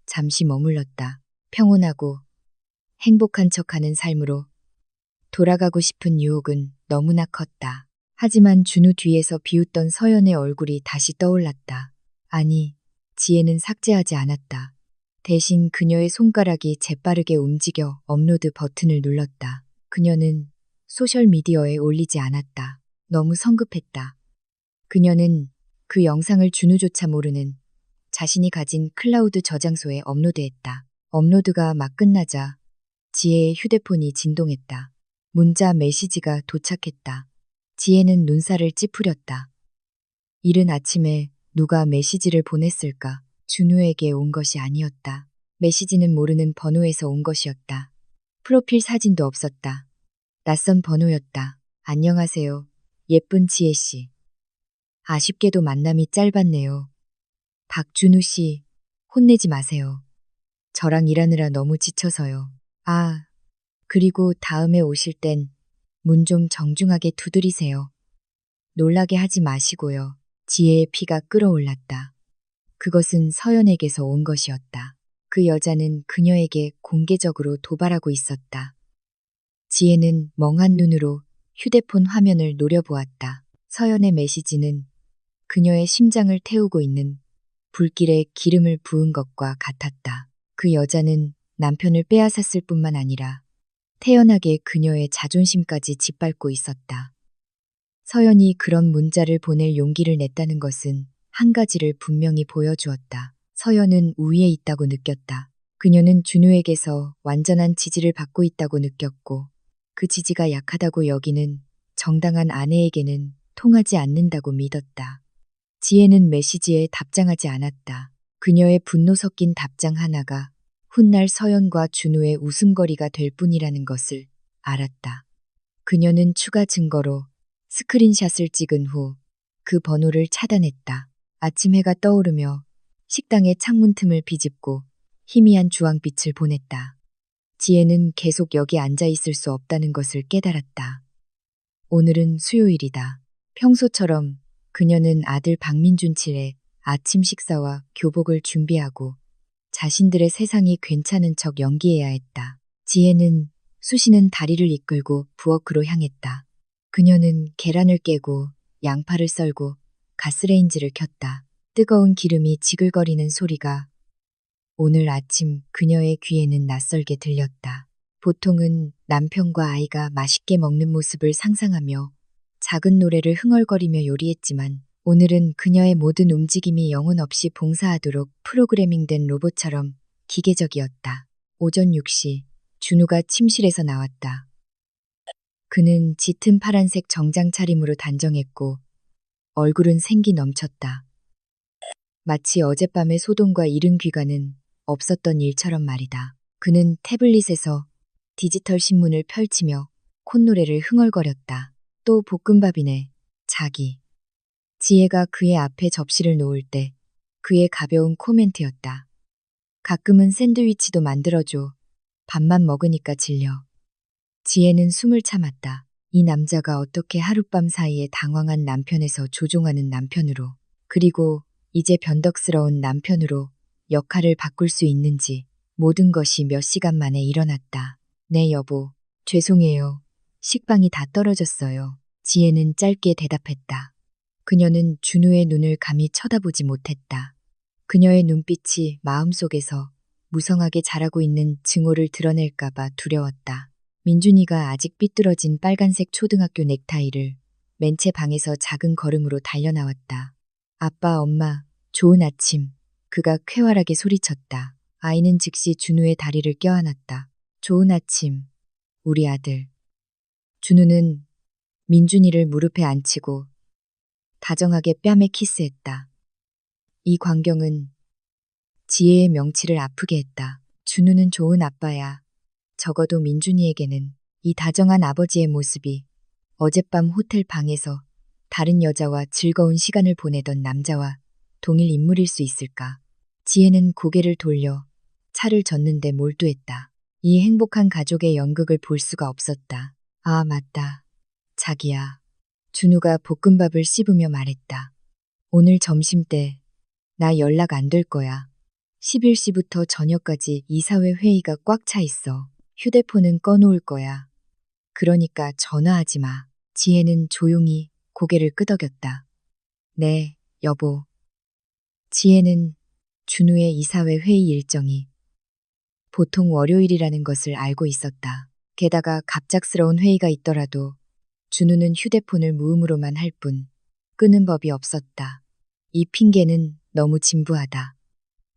S1: 잠시 머물렀다. 평온하고 행복한 척하는 삶으로 돌아가고 싶은 유혹은 너무나 컸다. 하지만 준우 뒤에서 비웃던 서연의 얼굴이 다시 떠올랐다. 아니, 지혜는 삭제하지 않았다. 대신 그녀의 손가락이 재빠르게 움직여 업로드 버튼을 눌렀다. 그녀는 소셜미디어에 올리지 않았다. 너무 성급했다. 그녀는 그 영상을 준우조차 모르는 자신이 가진 클라우드 저장소에 업로드했다. 업로드가 막 끝나자 지혜의 휴대폰이 진동했다. 문자 메시지가 도착했다. 지혜는 눈살을 찌푸렸다. 이른 아침에 누가 메시지를 보냈을까? 준우에게 온 것이 아니었다. 메시지는 모르는 번호에서 온 것이었다. 프로필 사진도 없었다. 낯선 번호였다. 안녕하세요. 예쁜 지혜 씨. 아쉽게도 만남이 짧았네요. 박준우 씨, 혼내지 마세요. 저랑 일하느라 너무 지쳐서요. 아, 그리고 다음에 오실 땐 문 좀 정중하게 두드리세요. 놀라게 하지 마시고요. 지혜의 피가 끓어올랐다. 그것은 서연에게서 온 것이었다. 그 여자는 그녀에게 공개적으로 도발하고 있었다. 지혜는 멍한 눈으로 휴대폰 화면을 노려보았다. 서연의 메시지는 그녀의 심장을 태우고 있는 불길에 기름을 부은 것과 같았다. 그 여자는 남편을 빼앗았을 뿐만 아니라 태연하게 그녀의 자존심까지 짓밟고 있었다. 서연이 그런 문자를 보낼 용기를 냈다는 것은 한 가지를 분명히 보여주었다. 서연은 우위에 있다고 느꼈다. 그녀는 준우에게서 완전한 지지를 받고 있다고 느꼈고 그 지지가 약하다고 여기는 정당한 아내에게는 통하지 않는다고 믿었다. 지혜는 메시지에 답장하지 않았다. 그녀의 분노 섞인 답장 하나가 훗날 서연과 준우의 웃음거리가 될 뿐이라는 것을 알았다. 그녀는 추가 증거로 스크린샷을 찍은 후 그 번호를 차단했다. 아침 해가 떠오르며 식당의 창문 틈을 비집고 희미한 주황빛을 보냈다. 지혜는 계속 여기 앉아 있을 수 없다는 것을 깨달았다. 오늘은 수요일이다. 평소처럼 그녀는 아들 박민준 칠의 아침 식사와 교복을 준비하고 자신들의 세상이 괜찮은 척 연기해야 했다. 지혜는 수시는 다리를 이끌고 부엌으로 향했다. 그녀는 계란을 깨고 양파를 썰고 가스레인지를 켰다. 뜨거운 기름이 지글거리는 소리가 오늘 아침 그녀의 귀에는 낯설게 들렸다. 보통은 남편과 아이가 맛있게 먹는 모습을 상상하며 작은 노래를 흥얼거리며 요리했지만 오늘은 그녀의 모든 움직임이 영혼 없이 봉사하도록 프로그래밍된 로봇처럼 기계적이었다. 오전 6시 준우가 침실에서 나왔다. 그는 짙은 파란색 정장 차림으로 단정했고 얼굴은 생기 넘쳤다. 마치 어젯밤의 소동과 이른 귀가는 없었던 일처럼 말이다. 그는 태블릿에서 디지털 신문을 펼치며 콧노래를 흥얼거렸다. 또 볶음밥이네. 자기. 지혜가 그의 앞에 접시를 놓을 때 그의 가벼운 코멘트였다. 가끔은 샌드위치도 만들어줘. 밥만 먹으니까 질려. 지혜는 숨을 참았다. 이 남자가 어떻게 하룻밤 사이에 당황한 남편에서 조종하는 남편으로, 그리고 이제 변덕스러운 남편으로 역할을 바꿀 수 있는지. 모든 것이 몇 시간 만에 일어났다. 네 여보, 죄송해요. 식빵이 다 떨어졌어요. 지혜는 짧게 대답했다. 그녀는 준우의 눈을 감히 쳐다보지 못했다. 그녀의 눈빛이 마음속에서 무성하게 자라고 있는 증오를 드러낼까봐 두려웠다. 민준이가 아직 삐뚤어진 빨간색 초등학교 넥타이를 맨 채 방에서 작은 걸음으로 달려나왔다. 아빠, 엄마, 좋은 아침. 그가 쾌활하게 소리쳤다. 아이는 즉시 준우의 다리를 껴안았다. 좋은 아침, 우리 아들. 준우는 민준이를 무릎에 앉히고 다정하게 뺨에 키스했다. 이 광경은 지혜의 명치를 아프게 했다. 준우는 좋은 아빠야. 적어도 민준이에게는 이 다정한 아버지의 모습이 어젯밤 호텔 방에서 다른 여자와 즐거운 시간을 보내던 남자와 동일 인물일 수 있을까? 지혜는 고개를 돌려 차를 젓는데 몰두했다. 이 행복한 가족의 연극을 볼 수가 없었다. 아, 맞다. 자기야. 준우가 볶음밥을 씹으며 말했다. 오늘 점심때 나 연락 안 될 거야. 11시부터 저녁까지 이사회 회의가 꽉 차 있어. 휴대폰은 꺼놓을 거야. 그러니까 전화하지 마. 지혜는 조용히 고개를 끄덕였다. 네, 여보. 지혜는 준우의 이사회 회의 일정이 보통 월요일이라는 것을 알고 있었다. 게다가 갑작스러운 회의가 있더라도 준우는 휴대폰을 무음으로만 할 뿐 끄는 법이 없었다. 이 핑계는 너무 진부하다.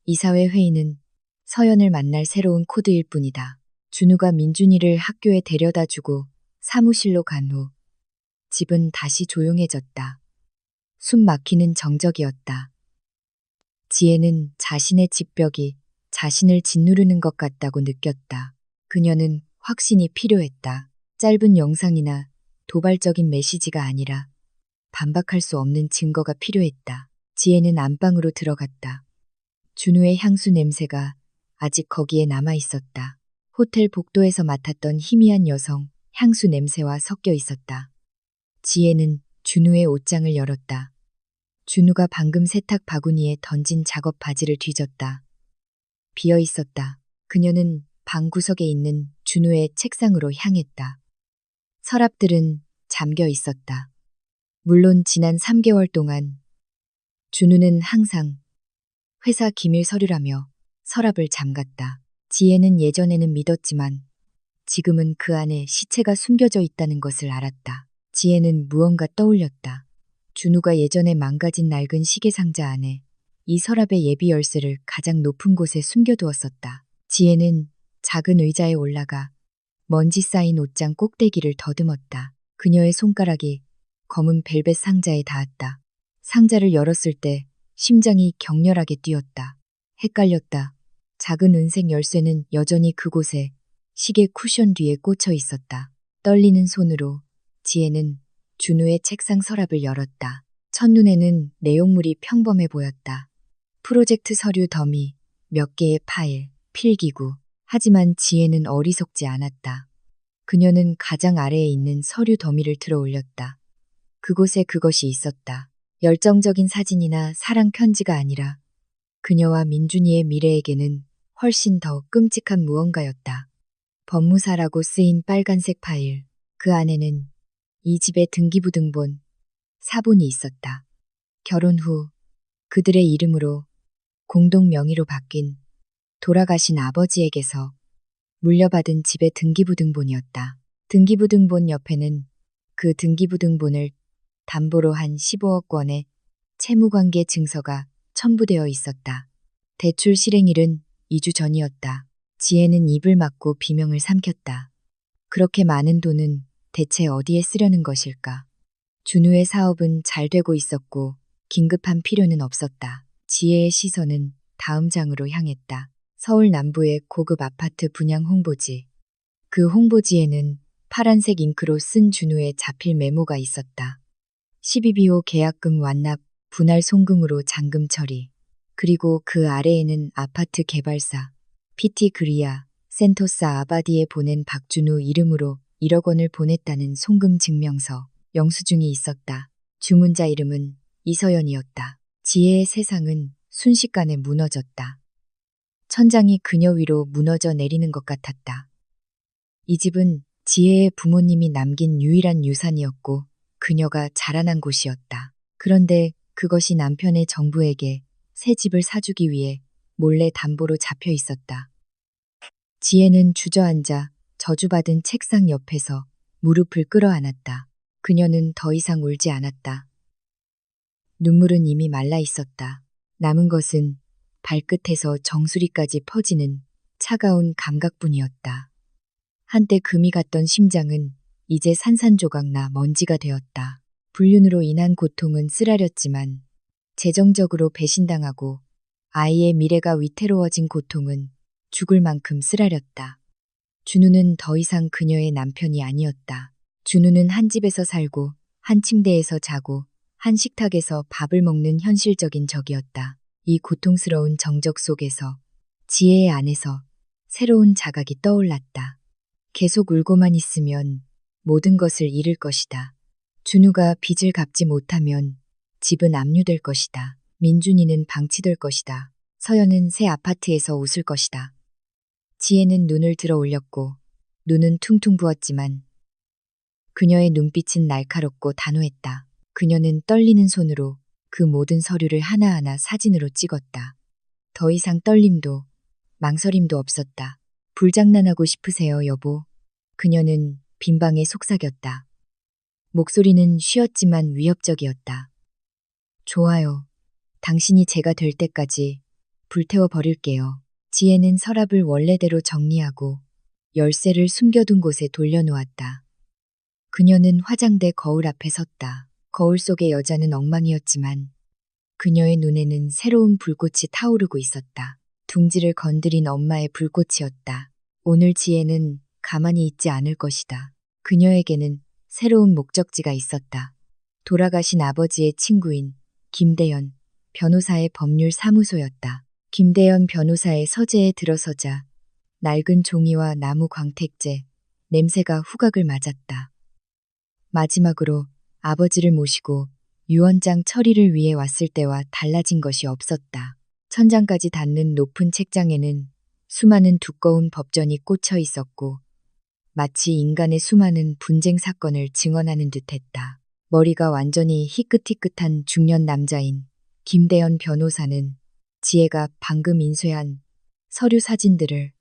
S1: 이사회 회의는 서연을 만날 새로운 코드일 뿐이다. 준우가 민준이를 학교에 데려다 주고 사무실로 간 후 집은 다시 조용해졌다. 숨 막히는 정적이었다. 지혜는 자신의 집벽이 자신을 짓누르는 것 같다고 느꼈다. 그녀는 확신이 필요했다. 짧은 영상이나 도발적인 메시지가 아니라 반박할 수 없는 증거가 필요했다. 지혜는 안방으로 들어갔다. 준우의 향수 냄새가 아직 거기에 남아 있었다. 호텔 복도에서 맡았던 희미한 여성 향수 냄새와 섞여 있었다. 지혜는 준우의 옷장을 열었다. 준우가 방금 세탁 바구니에 던진 작업 바지를 뒤졌다. 비어 있었다. 그녀는 방 구석에 있는 준우의 책상으로 향했다. 서랍들은 잠겨 있었다. 물론 지난 3개월 동안 준우는 항상 회사 기밀 서류라며 서랍을 잠갔다. 지혜는 예전에는 믿었지만 지금은 그 안에 시체가 숨겨져 있다는 것을 알았다. 지혜는 무언가 떠올렸다. 준우가 예전에 망가진 낡은 시계상자 안에 이 서랍의 예비 열쇠를 가장 높은 곳에 숨겨두었었다. 지혜는 작은 의자에 올라가 먼지 쌓인 옷장 꼭대기를 더듬었다. 그녀의 손가락이 검은 벨벳 상자에 닿았다. 상자를 열었을 때 심장이 격렬하게 뛰었다. 헷갈렸다. 작은 은색 열쇠는 여전히 그곳에 시계 쿠션 뒤에 꽂혀 있었다. 떨리는 손으로 지혜는 준우의 책상 서랍을 열었다. 첫눈에는 내용물이 평범해 보였다. 프로젝트 서류 더미, 몇 개의 파일, 필기구. 하지만 지혜는 어리석지 않았다. 그녀는 가장 아래에 있는 서류 더미를 들어 올렸다. 그곳에 그것이 있었다. 열정적인 사진이나 사랑 편지가 아니라 그녀와 민준이의 미래에게는 훨씬 더 끔찍한 무언가였다. 법무사라고 쓰인 빨간색 파일. 그 안에는 이 집의 등기부등본, 사본이 있었다. 결혼 후 그들의 이름으로 공동 명의로 바뀐 돌아가신 아버지에게서 물려받은 집의 등기부등본이었다. 등기부등본 옆에는 그 등기부등본을 담보로 한 15억 원의 채무관계 증서가 첨부되어 있었다. 대출 실행일은 2주 전이었다. 지혜는 입을 막고 비명을 삼켰다. 그렇게 많은 돈은 대체 어디에 쓰려는 것일까? 준우의 사업은 잘 되고 있었고 긴급한 필요는 없었다. 지혜의 시선은 다음 장으로 향했다. 서울 남부의 고급 아파트 분양 홍보지. 그 홍보지에는 파란색 잉크로 쓴 준우의 자필 메모가 있었다. 12비호 계약금 완납, 분할 송금으로 잔금 처리. 그리고 그 아래에는 아파트 개발사, PT 그리아, 센토사 아바디에 보낸 박준우 이름으로 1억 원을 보냈다는 송금 증명서, 영수증이 있었다. 주문자 이름은 이서연이었다. 지혜의 세상은 순식간에 무너졌다. 천장이 그녀 위로 무너져 내리는 것 같았다. 이 집은 지혜의 부모님이 남긴 유일한 유산이었고 그녀가 자라난 곳이었다. 그런데 그것이 남편의 정부에게 새 집을 사주기 위해 몰래 담보로 잡혀 있었다. 지혜는 주저앉아 저주받은 책상 옆에서 무릎을 끌어안았다. 그녀는 더 이상 울지 않았다. 눈물은 이미 말라 있었다. 남은 것은 발끝에서 정수리까지 퍼지는 차가운 감각뿐이었다. 한때 금이 갔던 심장은 이제 산산조각 나 먼지가 되었다. 불륜으로 인한 고통은 쓰라렸지만 재정적으로 배신당하고 아이의 미래가 위태로워진 고통은 죽을 만큼 쓰라렸다. 준우는 더 이상 그녀의 남편이 아니었다. 준우는 한 집에서 살고 한 침대에서 자고 한 식탁에서 밥을 먹는 현실적인 적이었다. 이 고통스러운 정적 속에서 지혜의 안에서 새로운 자각이 떠올랐다. 계속 울고만 있으면 모든 것을 잃을 것이다. 준우가 빚을 갚지 못하면 집은 압류될 것이다. 민준이는 방치될 것이다. 서연은 새 아파트에서 웃을 것이다. 지혜는 눈을 들어 올렸고 눈은 퉁퉁 부었지만 그녀의 눈빛은 날카롭고 단호했다. 그녀는 떨리는 손으로 그 모든 서류를 하나하나 사진으로 찍었다. 더 이상 떨림도 망설임도 없었다. 불장난하고 싶으세요, 여보? 그녀는 빈방에 속삭였다. 목소리는 쉬었지만 위협적이었다. 좋아요. 당신이 제가 될 때까지 불태워 버릴게요. 지혜는 서랍을 원래대로 정리하고 열쇠를 숨겨둔 곳에 돌려놓았다. 그녀는 화장대 거울 앞에 섰다. 거울 속의 여자는 엉망이었지만 그녀의 눈에는 새로운 불꽃이 타오르고 있었다. 둥지를 건드린 엄마의 불꽃이었다. 오늘 지혜는 가만히 있지 않을 것이다. 그녀에게는 새로운 목적지가 있었다. 돌아가신 아버지의 친구인 김대현 변호사의 법률사무소였다. 김대현 변호사의 서재에 들어서자 낡은 종이와 나무 광택제, 냄새가 후각을 맞았다. 마지막으로 아버지를 모시고 유언장 처리를 위해 왔을 때와 달라진 것이 없었다. 천장까지 닿는 높은 책장에는 수많은 두꺼운 법전이 꽂혀 있었고 마치 인간의 수많은 분쟁 사건을 증언하는 듯했다. 머리가 완전히 희끗희끗한 중년 남자인 김대현 변호사는 지혜가 방금 인쇄한 서류 사진들을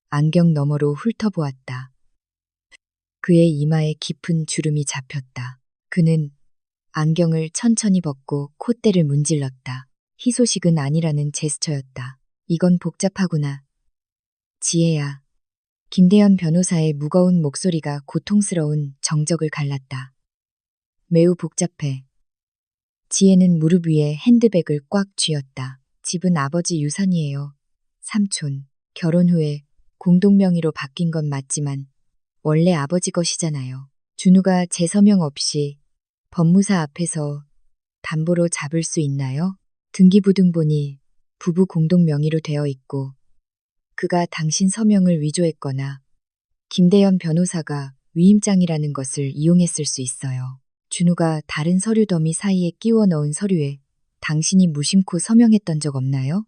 S1: 안경 너머로 훑어보았다. 그의 이마에 깊은 주름이 잡혔다. 그는 안경을 천천히 벗고 콧대를 문질렀다. 희소식은 아니라는 제스처였다. 이건 복잡하구나. 지혜야. 김대현 변호사의 무거운 목소리가 고통스러운 정적을 갈랐다. 매우 복잡해. 지혜는 무릎 위에 핸드백을 꽉 쥐었다. 집은 아버지 유산이에요. 삼촌. 결혼 후에 공동명의로 바뀐 건 맞지만 원래 아버지 것이잖아요. 준우가 제 서명 없이 법무사 앞에서 담보로 잡을 수 있나요? 등기부등본이 부부 공동 명의로 되어 있고 그가 당신 서명을 위조했거나 김대현 변호사가 위임장이라는 것을 이용했을 수 있어요. 준우가 다른 서류 더미 사이에 끼워 넣은 서류에 당신이 무심코 서명했던 적 없나요?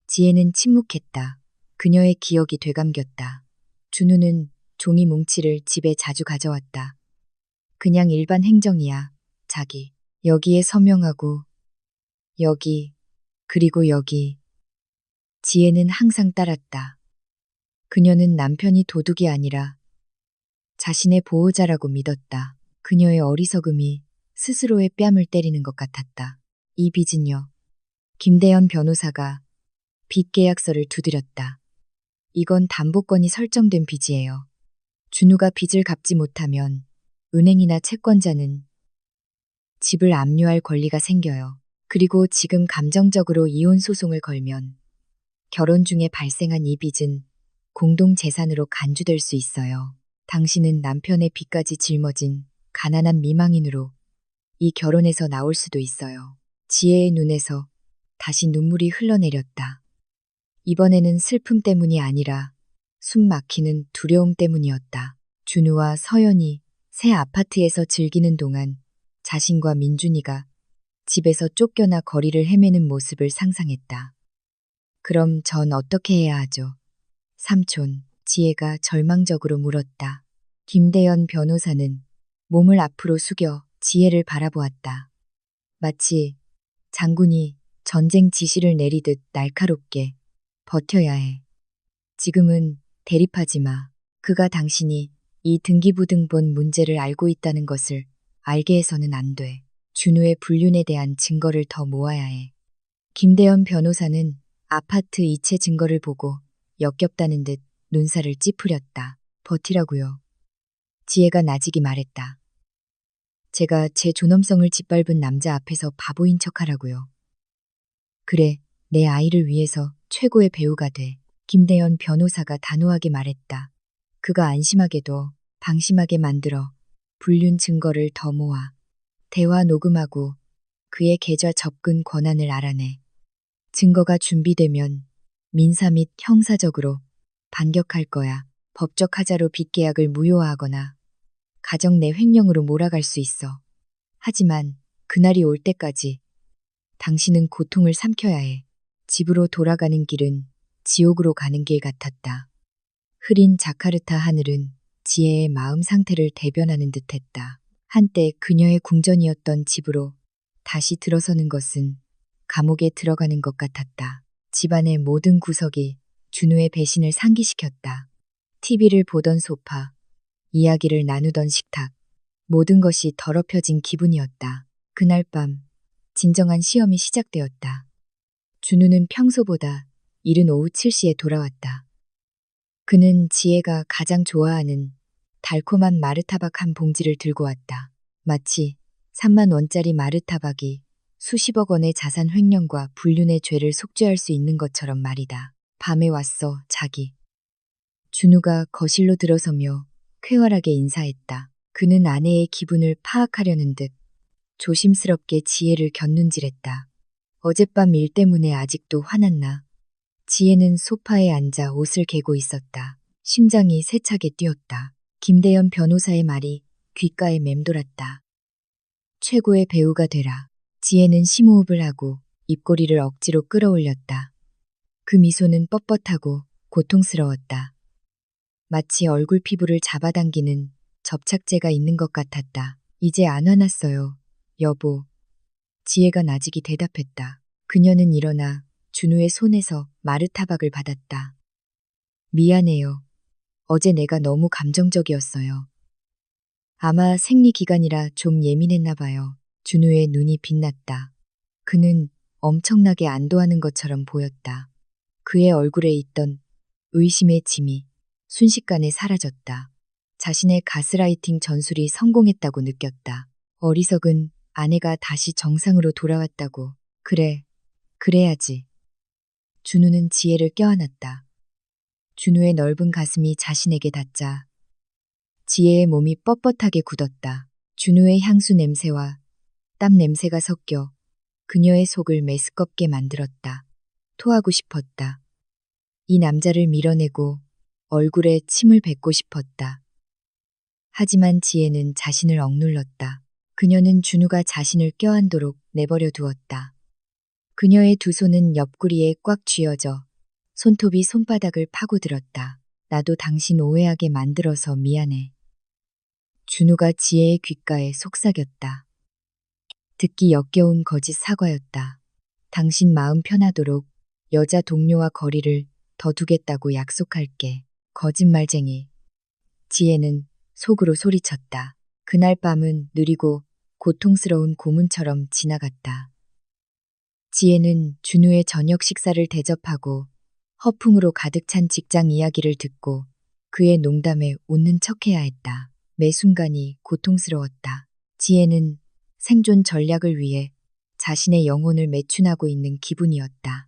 S1: 지혜는 침묵했다. 그녀의 기억이 되감겼다. 준우는 종이 뭉치를 집에 자주 가져왔다. 그냥 일반 행정이야. 자기. 여기에 서명하고 여기 그리고 여기. 지혜는 항상 따랐다. 그녀는 남편이 도둑이 아니라 자신의 보호자라고 믿었다. 그녀의 어리석음이 스스로의 뺨을 때리는 것 같았다. 이 빚은요. 김대현 변호사가 빚 계약서를 두드렸다. 이건 담보권이 설정된 빚이에요. 준우가 빚을 갚지 못하면 은행이나 채권자는 집을 압류할 권리가 생겨요. 그리고 지금 감정적으로 이혼 소송을 걸면 결혼 중에 발생한 이 빚은 공동재산으로 간주될 수 있어요. 당신은 남편의 빚까지 짊어진 가난한 미망인으로 이 결혼에서 나올 수도 있어요. 지혜의 눈에서 다시 눈물이 흘러내렸다. 이번에는 슬픔 때문이 아니라 숨 막히는 두려움 때문이었다. 준우와 서연이 새 아파트에서 즐기는 동안 자신과 민준이가 집에서 쫓겨나 거리를 헤매는 모습을 상상했다. 그럼 전 어떻게 해야 하죠? 삼촌, 지혜가 절망적으로 물었다. 김대현 변호사는 몸을 앞으로 숙여 지혜를 바라보았다. 마치 장군이 전쟁 지시를 내리듯 날카롭게 버텨야 해. 지금은 대립하지 마. 그가 당신이 이 등기부등본 문제를 알고 있다는 것을 알게 해서는 안 돼. 준우의 불륜에 대한 증거를 더 모아야 해. 김대현 변호사는 아파트 이체 증거를 보고 역겹다는 듯 눈살을 찌푸렸다. 버티라고요. 지혜가 나직이 말했다. 제가 제 존엄성을 짓밟은 남자 앞에서 바보인 척하라고요. 그래, 내 아이를 위해서 최고의 배우가 돼. 김대현 변호사가 단호하게 말했다. 그가 안심하게도 방심하게 만들어 불륜 증거를 더 모아 대화 녹음하고 그의 계좌 접근 권한을 알아내. 증거가 준비되면 민사 및 형사적으로 반격할 거야. 법적 하자로 빚계약을 무효화하거나 가정 내 횡령으로 몰아갈 수 있어. 하지만 그날이 올 때까지 당신은 고통을 삼켜야 해. 집으로 돌아가는 길은 지옥으로 가는 길 같았다. 흐린 자카르타 하늘은 지혜의 마음 상태를 대변하는 듯했다. 한때 그녀의 궁전이었던 집으로 다시 들어서는 것은 감옥에 들어가는 것 같았다. 집안의 모든 구석이 준우의 배신을 상기시켰다. TV를 보던 소파, 이야기를 나누던 식탁, 모든 것이 더럽혀진 기분이었다. 그날 밤 진정한 시험이 시작되었다. 준우는 평소보다 이른 오후 7시에 돌아왔다. 그는 지혜가 가장 좋아하는 달콤한 마르타박 한 봉지를 들고 왔다. 마치 3만 원짜리 마르타박이 수십억 원의 자산 횡령과 불륜의 죄를 속죄할 수 있는 것처럼 말이다. 밤에 왔어, 자기. 준우가 거실로 들어서며 쾌활하게 인사했다. 그는 아내의 기분을 파악하려는 듯 조심스럽게 지혜를 곁눈질했다. 어젯밤 일 때문에 아직도 화났나? 지혜는 소파에 앉아 옷을 개고 있었다. 심장이 세차게 뛰었다. 김대현 변호사의 말이 귓가에 맴돌았다. 최고의 배우가 되라. 지혜는 심호흡을 하고 입꼬리를 억지로 끌어올렸다. 그 미소는 뻣뻣하고 고통스러웠다. 마치 얼굴 피부를 잡아당기는 접착제가 있는 것 같았다. 이제 안 화났어요, 여보. 지혜가 나직이 대답했다. 그녀는 일어나 준우의 손에서 마르타박을 받았다. 미안해요. 어제 내가 너무 감정적이었어요. 아마 생리기간이라 좀 예민했나 봐요. 준우의 눈이 빛났다. 그는 엄청나게 안도하는 것처럼 보였다. 그의 얼굴에 있던 의심의 짐이 순식간에 사라졌다. 자신의 가스라이팅 전술이 성공했다고 느꼈다. 어리석은 아내가 다시 정상으로 돌아왔다고. 그래, 그래야지. 준우는 지혜를 껴안았다. 준우의 넓은 가슴이 자신에게 닿자 지혜의 몸이 뻣뻣하게 굳었다. 준우의 향수 냄새와 땀 냄새가 섞여 그녀의 속을 메스껍게 만들었다. 토하고 싶었다. 이 남자를 밀어내고 얼굴에 침을 뱉고 싶었다. 하지만 지혜는 자신을 억눌렀다. 그녀는 준우가 자신을 껴안도록 내버려 두었다. 그녀의 두 손은 옆구리에 꽉 쥐어져 손톱이 손바닥을 파고들었다. 나도 당신 오해하게 만들어서 미안해. 준우가 지혜의 귓가에 속삭였다. 듣기 역겨운 거짓 사과였다. 당신 마음 편하도록 여자 동료와 거리를 더 두겠다고 약속할게. 거짓말쟁이. 지혜는 속으로 소리쳤다. 그날 밤은 느리고 고통스러운 고문처럼 지나갔다. 지혜는 준우의 저녁 식사를 대접하고 허풍으로 가득 찬 직장 이야기를 듣고 그의 농담에 웃는 척해야 했다. 매 순간이 고통스러웠다. 지혜는 생존 전략을 위해 자신의 영혼을 매춘하고 있는 기분이었다.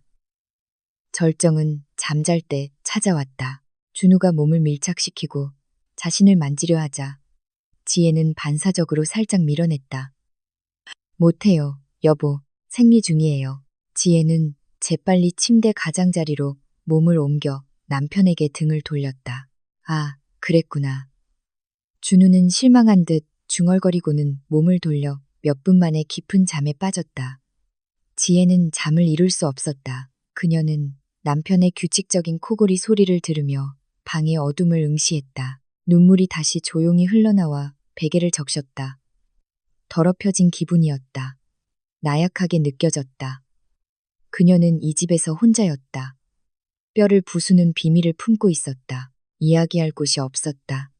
S1: 절정은 잠잘 때 찾아왔다. 준우가 몸을 밀착시키고 자신을 만지려 하자 지혜는 반사적으로 살짝 밀어냈다. 못해요, 여보. 생리 중이에요. 지혜는 재빨리 침대 가장자리로 몸을 옮겨 남편에게 등을 돌렸다. 아, 그랬구나. 준우는 실망한 듯 중얼거리고는 몸을 돌려 몇 분 만에 깊은 잠에 빠졌다. 지혜는 잠을 이룰 수 없었다. 그녀는 남편의 규칙적인 코골이 소리를 들으며 방의 어둠을 응시했다. 눈물이 다시 조용히 흘러나와 베개를 적셨다. 더럽혀진 기분이었다. 나약하게 느껴졌다. 그녀는 이 집에서 혼자였다. 뼈를 부수는 비밀을 품고 있었다. 이야기할 곳이 없었다.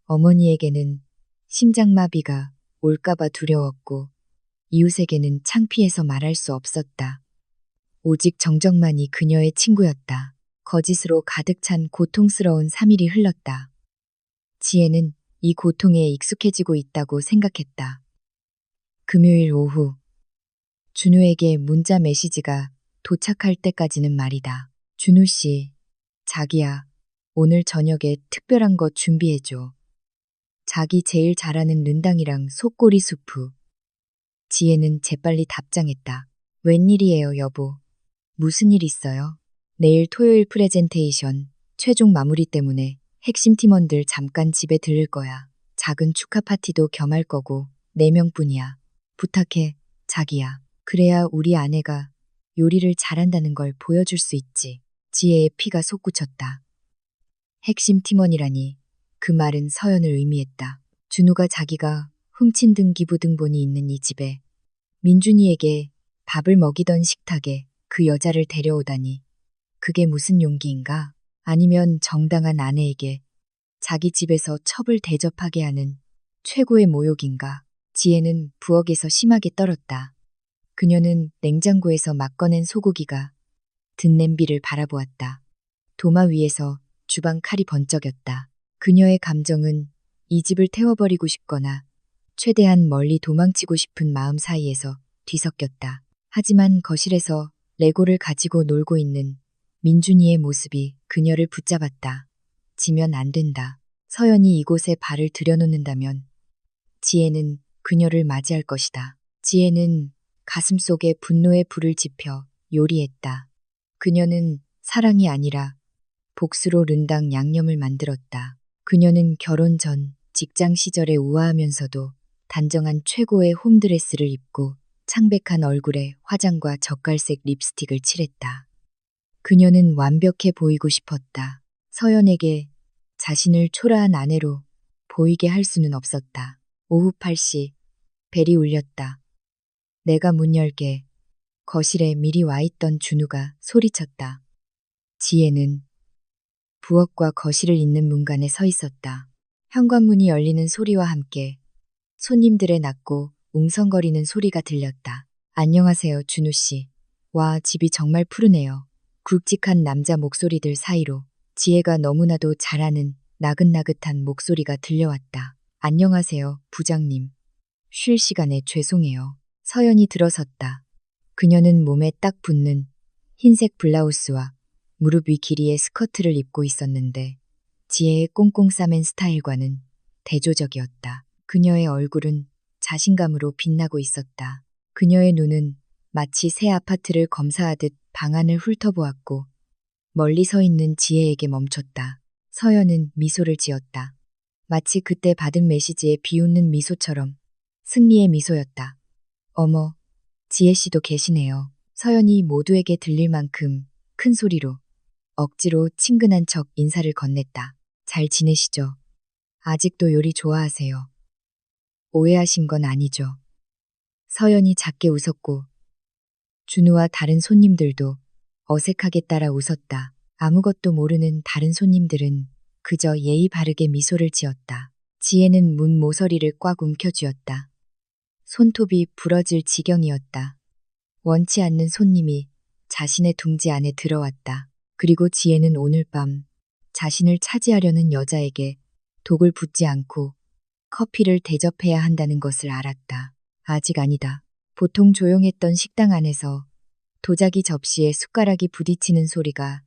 S1: 어머니에게는 심장마비가 올까봐 두려웠고 이웃에게는 창피해서 말할 수 없었다. 오직 정정만이 그녀의 친구였다. 거짓으로 가득 찬 고통스러운 3일이 흘렀다. 지혜는 이 고통에 익숙해지고 있다고 생각했다. 금요일 오후 준우에게 문자 메시지가 도착할 때까지는 말이다. 준우 씨, 자기야, 오늘 저녁에 특별한 거 준비해줘. 자기 제일 잘하는 른당이랑 속꼬리 수프. 지혜는 재빨리 답장했다. 웬일이에요, 여보. 무슨 일 있어요? 내일 토요일 프레젠테이션 최종 마무리 때문에 핵심 팀원들 잠깐 집에 들를 거야. 작은 축하 파티도 겸할 거고 4명뿐이야. 부탁해, 자기야. 그래야 우리 아내가 요리를 잘한다는 걸 보여줄 수 있지. 지혜의 피가 솟구쳤다. 핵심 팀원이라니 그 말은 서연을 의미했다. 준우가 자기가 훔친 등기부등본이 있는 이 집에 민준이에게 밥을 먹이던 식탁에 그 여자를 데려오다니 그게 무슨 용기인가? 아니면 정당한 아내에게 자기 집에서 첩을 대접하게 하는 최고의 모욕인가? 지혜는 부엌에서 심하게 떨었다. 그녀는 냉장고에서 막 꺼낸 소고기가 든 냄비를 바라보았다. 도마 위에서 주방 칼이 번쩍였다. 그녀의 감정은 이 집을 태워버리고 싶거나 최대한 멀리 도망치고 싶은 마음 사이에서 뒤섞였다. 하지만 거실에서 레고를 가지고 놀고 있는 민준이의 모습이 그녀를 붙잡았다. 지면 안 된다. 서연이 이곳에 발을 들여놓는다면 지혜는 그녀를 맞이할 것이다. 지혜는 가슴속에 분노의 불을 지펴 요리했다. 그녀는 사랑이 아니라 복수로 른당 양념을 만들었다. 그녀는 결혼 전 직장 시절에 우아하면서도 단정한 최고의 홈드레스를 입고 창백한 얼굴에 화장과 젓갈색 립스틱을 칠했다. 그녀는 완벽해 보이고 싶었다. 서연에게 자신을 초라한 아내로 보이게 할 수는 없었다. 오후 8시 벨이 울렸다. 내가 문 열게. 거실에 미리 와 있던 준우가 소리쳤다. 지혜는 부엌과 거실을 잇는 문간에 서 있었다. 현관문이 열리는 소리와 함께 손님들의 낮고 웅성거리는 소리가 들렸다. 안녕하세요, 준우 씨. 와, 집이 정말 푸르네요. 굵직한 남자 목소리들 사이로 지혜가 너무나도 잘 아는 나긋나긋한 목소리가 들려왔다. 안녕하세요, 부장님. 쉴 시간에 죄송해요. 서연이 들어섰다. 그녀는 몸에 딱 붙는 흰색 블라우스와 무릎 위 길이의 스커트를 입고 있었는데 지혜의 꽁꽁 싸맨 스타일과는 대조적이었다. 그녀의 얼굴은 자신감으로 빛나고 있었다. 그녀의 눈은 마치 새 아파트를 검사하듯 방안을 훑어보았고 멀리 서 있는 지혜에게 멈췄다. 서연은 미소를 지었다. 마치 그때 받은 메시지에 비웃는 미소처럼 승리의 미소였다. 어머, 지혜 씨도 계시네요. 서연이 모두에게 들릴 만큼 큰 소리로 억지로 친근한 척 인사를 건넸다. 잘 지내시죠? 아직도 요리 좋아하세요? 오해하신 건 아니죠? 서연이 작게 웃었고 준우와 다른 손님들도 어색하게 따라 웃었다. 아무것도 모르는 다른 손님들은 그저 예의 바르게 미소를 지었다. 지혜는 문 모서리를 꽉 움켜쥐었다. 손톱이 부러질 지경이었다. 원치 않는 손님이 자신의 둥지 안에 들어왔다. 그리고 지혜는 오늘 밤 자신을 차지하려는 여자에게 독을 붓지 않고 커피를 대접해야 한다는 것을 알았다. 아직 아니다. 보통 조용했던 식당 안에서 도자기 접시에 숟가락이 부딪히는 소리가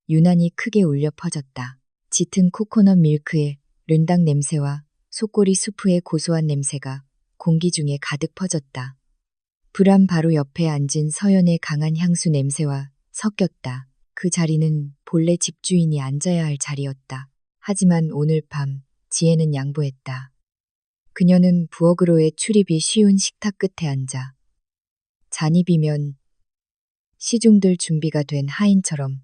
S1: 유난히 크게 울려 퍼졌다. 짙은 코코넛 밀크의 른당 냄새와 속꼬리 수프의 고소한 냄새가 공기 중에 가득 퍼졌다. 불안 바로 옆에 앉은 서연의 강한 향수 냄새와 섞였다. 그 자리는 본래 집주인이 앉아야 할 자리였다. 하지만 오늘 밤 지혜는 양보했다. 그녀는 부엌으로의 출입이 쉬운 식탁 끝에 앉아 잔이 비면 시중들 준비가 된 하인처럼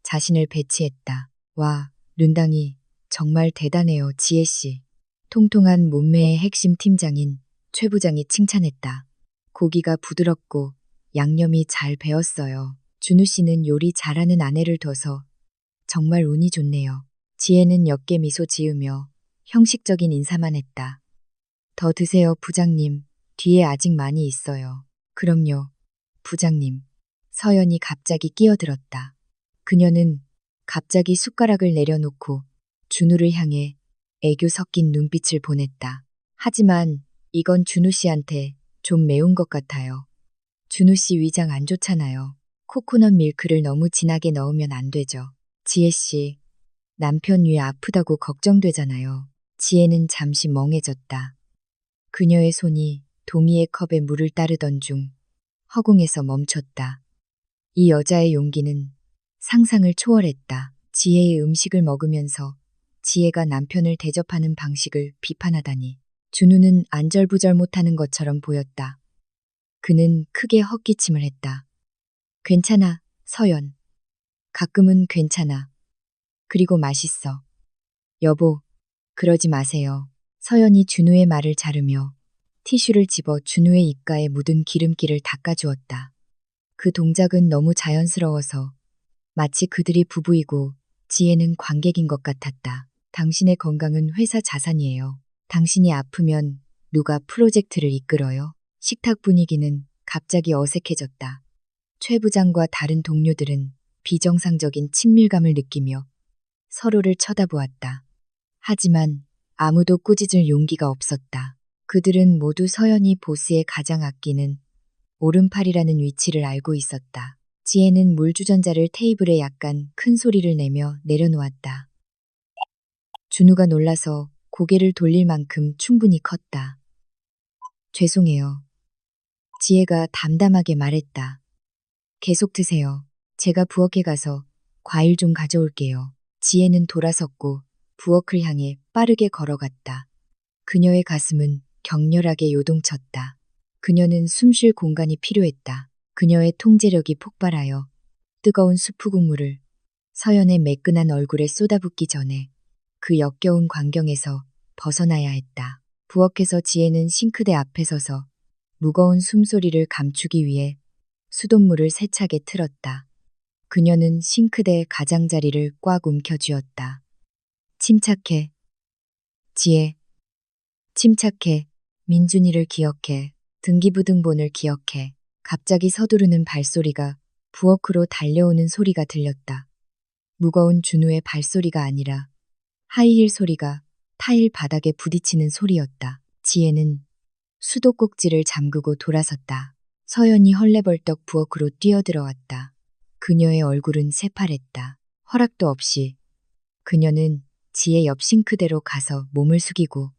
S1: 자신을 배치했다. 와, 른당이 정말 대단해요, 지혜씨. 통통한 몸매의 핵심 팀장인 최 부장이 칭찬했다. 고기가 부드럽고 양념이 잘 배었어요. 준우 씨는 요리 잘하는 아내를 둬서 정말 운이 좋네요. 지혜는 옅게 미소 지으며 형식적인 인사만 했다. 더 드세요, 부장님. 뒤에 아직 많이 있어요. 그럼요, 부장님. 서연이 갑자기 끼어들었다. 그녀는 갑자기 숟가락을 내려놓고 준우를 향해 애교 섞인 눈빛을 보냈다. 하지만 이건 준우 씨한테 좀 매운 것 같아요. 준우 씨 위장 안 좋잖아요. 코코넛 밀크를 너무 진하게 넣으면 안 되죠. 지혜 씨, 남편 위 아프다고 걱정되잖아요. 지혜는 잠시 멍해졌다. 그녀의 손이 동이의 컵에 물을 따르던 중 허공에서 멈췄다. 이 여자의 용기는 상상을 초월했다. 지혜의 음식을 먹으면서 지혜가 남편을 대접하는 방식을 비판하다니. 준우는 안절부절 못하는 것처럼 보였다. 그는 크게 헛기침을 했다. 괜찮아, 서연. 가끔은 괜찮아. 그리고 맛있어. 여보, 그러지 마세요. 서연이 준우의 말을 자르며 티슈를 집어 준우의 입가에 묻은 기름기를 닦아주었다. 그 동작은 너무 자연스러워서 마치 그들이 부부이고 지혜는 관객인 것 같았다. 당신의 건강은 회사 자산이에요. 당신이 아프면 누가 프로젝트를 이끌어요? 식탁 분위기는 갑자기 어색해졌다. 최 부장과 다른 동료들은 비정상적인 친밀감을 느끼며 서로를 쳐다보았다. 하지만 아무도 꾸짖을 용기가 없었다. 그들은 모두 서연이 보스의 가장 아끼는 오른팔이라는 위치를 알고 있었다. 지혜는 물주전자를 테이블에 약간 큰 소리를 내며 내려놓았다. 준우가 놀라서 고개를 돌릴 만큼 충분히 컸다. 죄송해요. 지혜가 담담하게 말했다. 계속 드세요. 제가 부엌에 가서 과일 좀 가져올게요. 지혜는 돌아섰고 부엌을 향해 빠르게 걸어갔다. 그녀의 가슴은 격렬하게 요동쳤다. 그녀는 숨쉴 공간이 필요했다. 그녀의 통제력이 폭발하여 뜨거운 수프 국물을 서연의 매끈한 얼굴에 쏟아붓기 전에 그 역겨운 광경에서 벗어나야 했다. 부엌에서 지혜는 싱크대 앞에 서서 무거운 숨소리를 감추기 위해 수돗물을 세차게 틀었다. 그녀는 싱크대의 가장자리를 꽉 움켜쥐었다. 침착해. 지혜. 침착해. 민준이를 기억해. 등기부등본을 기억해. 갑자기 서두르는 발소리가 부엌으로 달려오는 소리가 들렸다. 무거운 준우의 발소리가 아니라 하이힐 소리가 타일 바닥에 부딪히는 소리였다. 지혜는 수도꼭지를 잠그고 돌아섰다. 서연이 헐레벌떡 부엌으로 뛰어들어왔다. 그녀의 얼굴은 새파랬다. 허락도 없이 그녀는 지혜 옆 싱크대로 가서 몸을 숙이고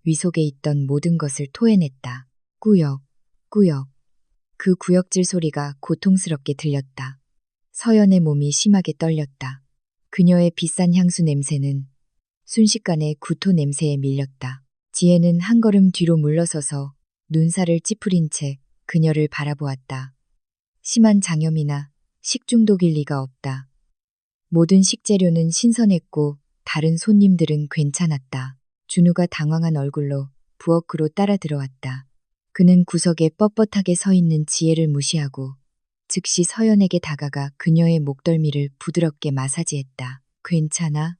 S1: 위속에 있던 모든 것을 토해냈다. 꾸역, 꾸역. 그 구역질 소리가 고통스럽게 들렸다. 서연의 몸이 심하게 떨렸다. 그녀의 비싼 향수 냄새는 순식간에 구토 냄새에 밀렸다. 지혜는 한 걸음 뒤로 물러서서 눈살을 찌푸린 채 그녀를 바라보았다. 심한 장염이나 식중독일 리가 없다. 모든 식재료는 신선했고 다른 손님들은 괜찮았다. 준우가 당황한 얼굴로 부엌으로 따라 들어왔다. 그는 구석에 뻣뻣하게 서 있는 지혜를 무시하고 즉시 서연에게 다가가 그녀의 목덜미를 부드럽게 마사지했다. 괜찮아?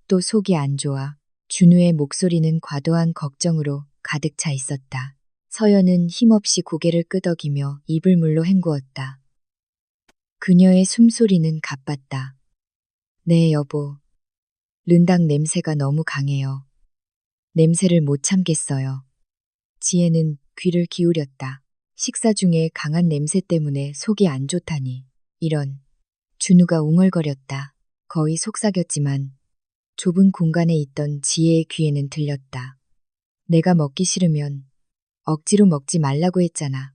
S1: 또 속이 안 좋아. 준우의 목소리는 과도한 걱정으로 가득 차 있었다. 서연은 힘없이 고개를 끄덕이며 입을 물로 헹구었다. 그녀의 숨소리는 가빴다. 네, 여보. 른당 냄새가 너무 강해요. 냄새를 못 참겠어요. 지혜는 귀를 기울였다. 식사 중에 강한 냄새 때문에 속이 안 좋다니. 이런. 준우가 웅얼거렸다. 거의 속삭였지만 좁은 공간에 있던 지혜의 귀에는 들렸다. 내가 먹기 싫으면 억지로 먹지 말라고 했잖아.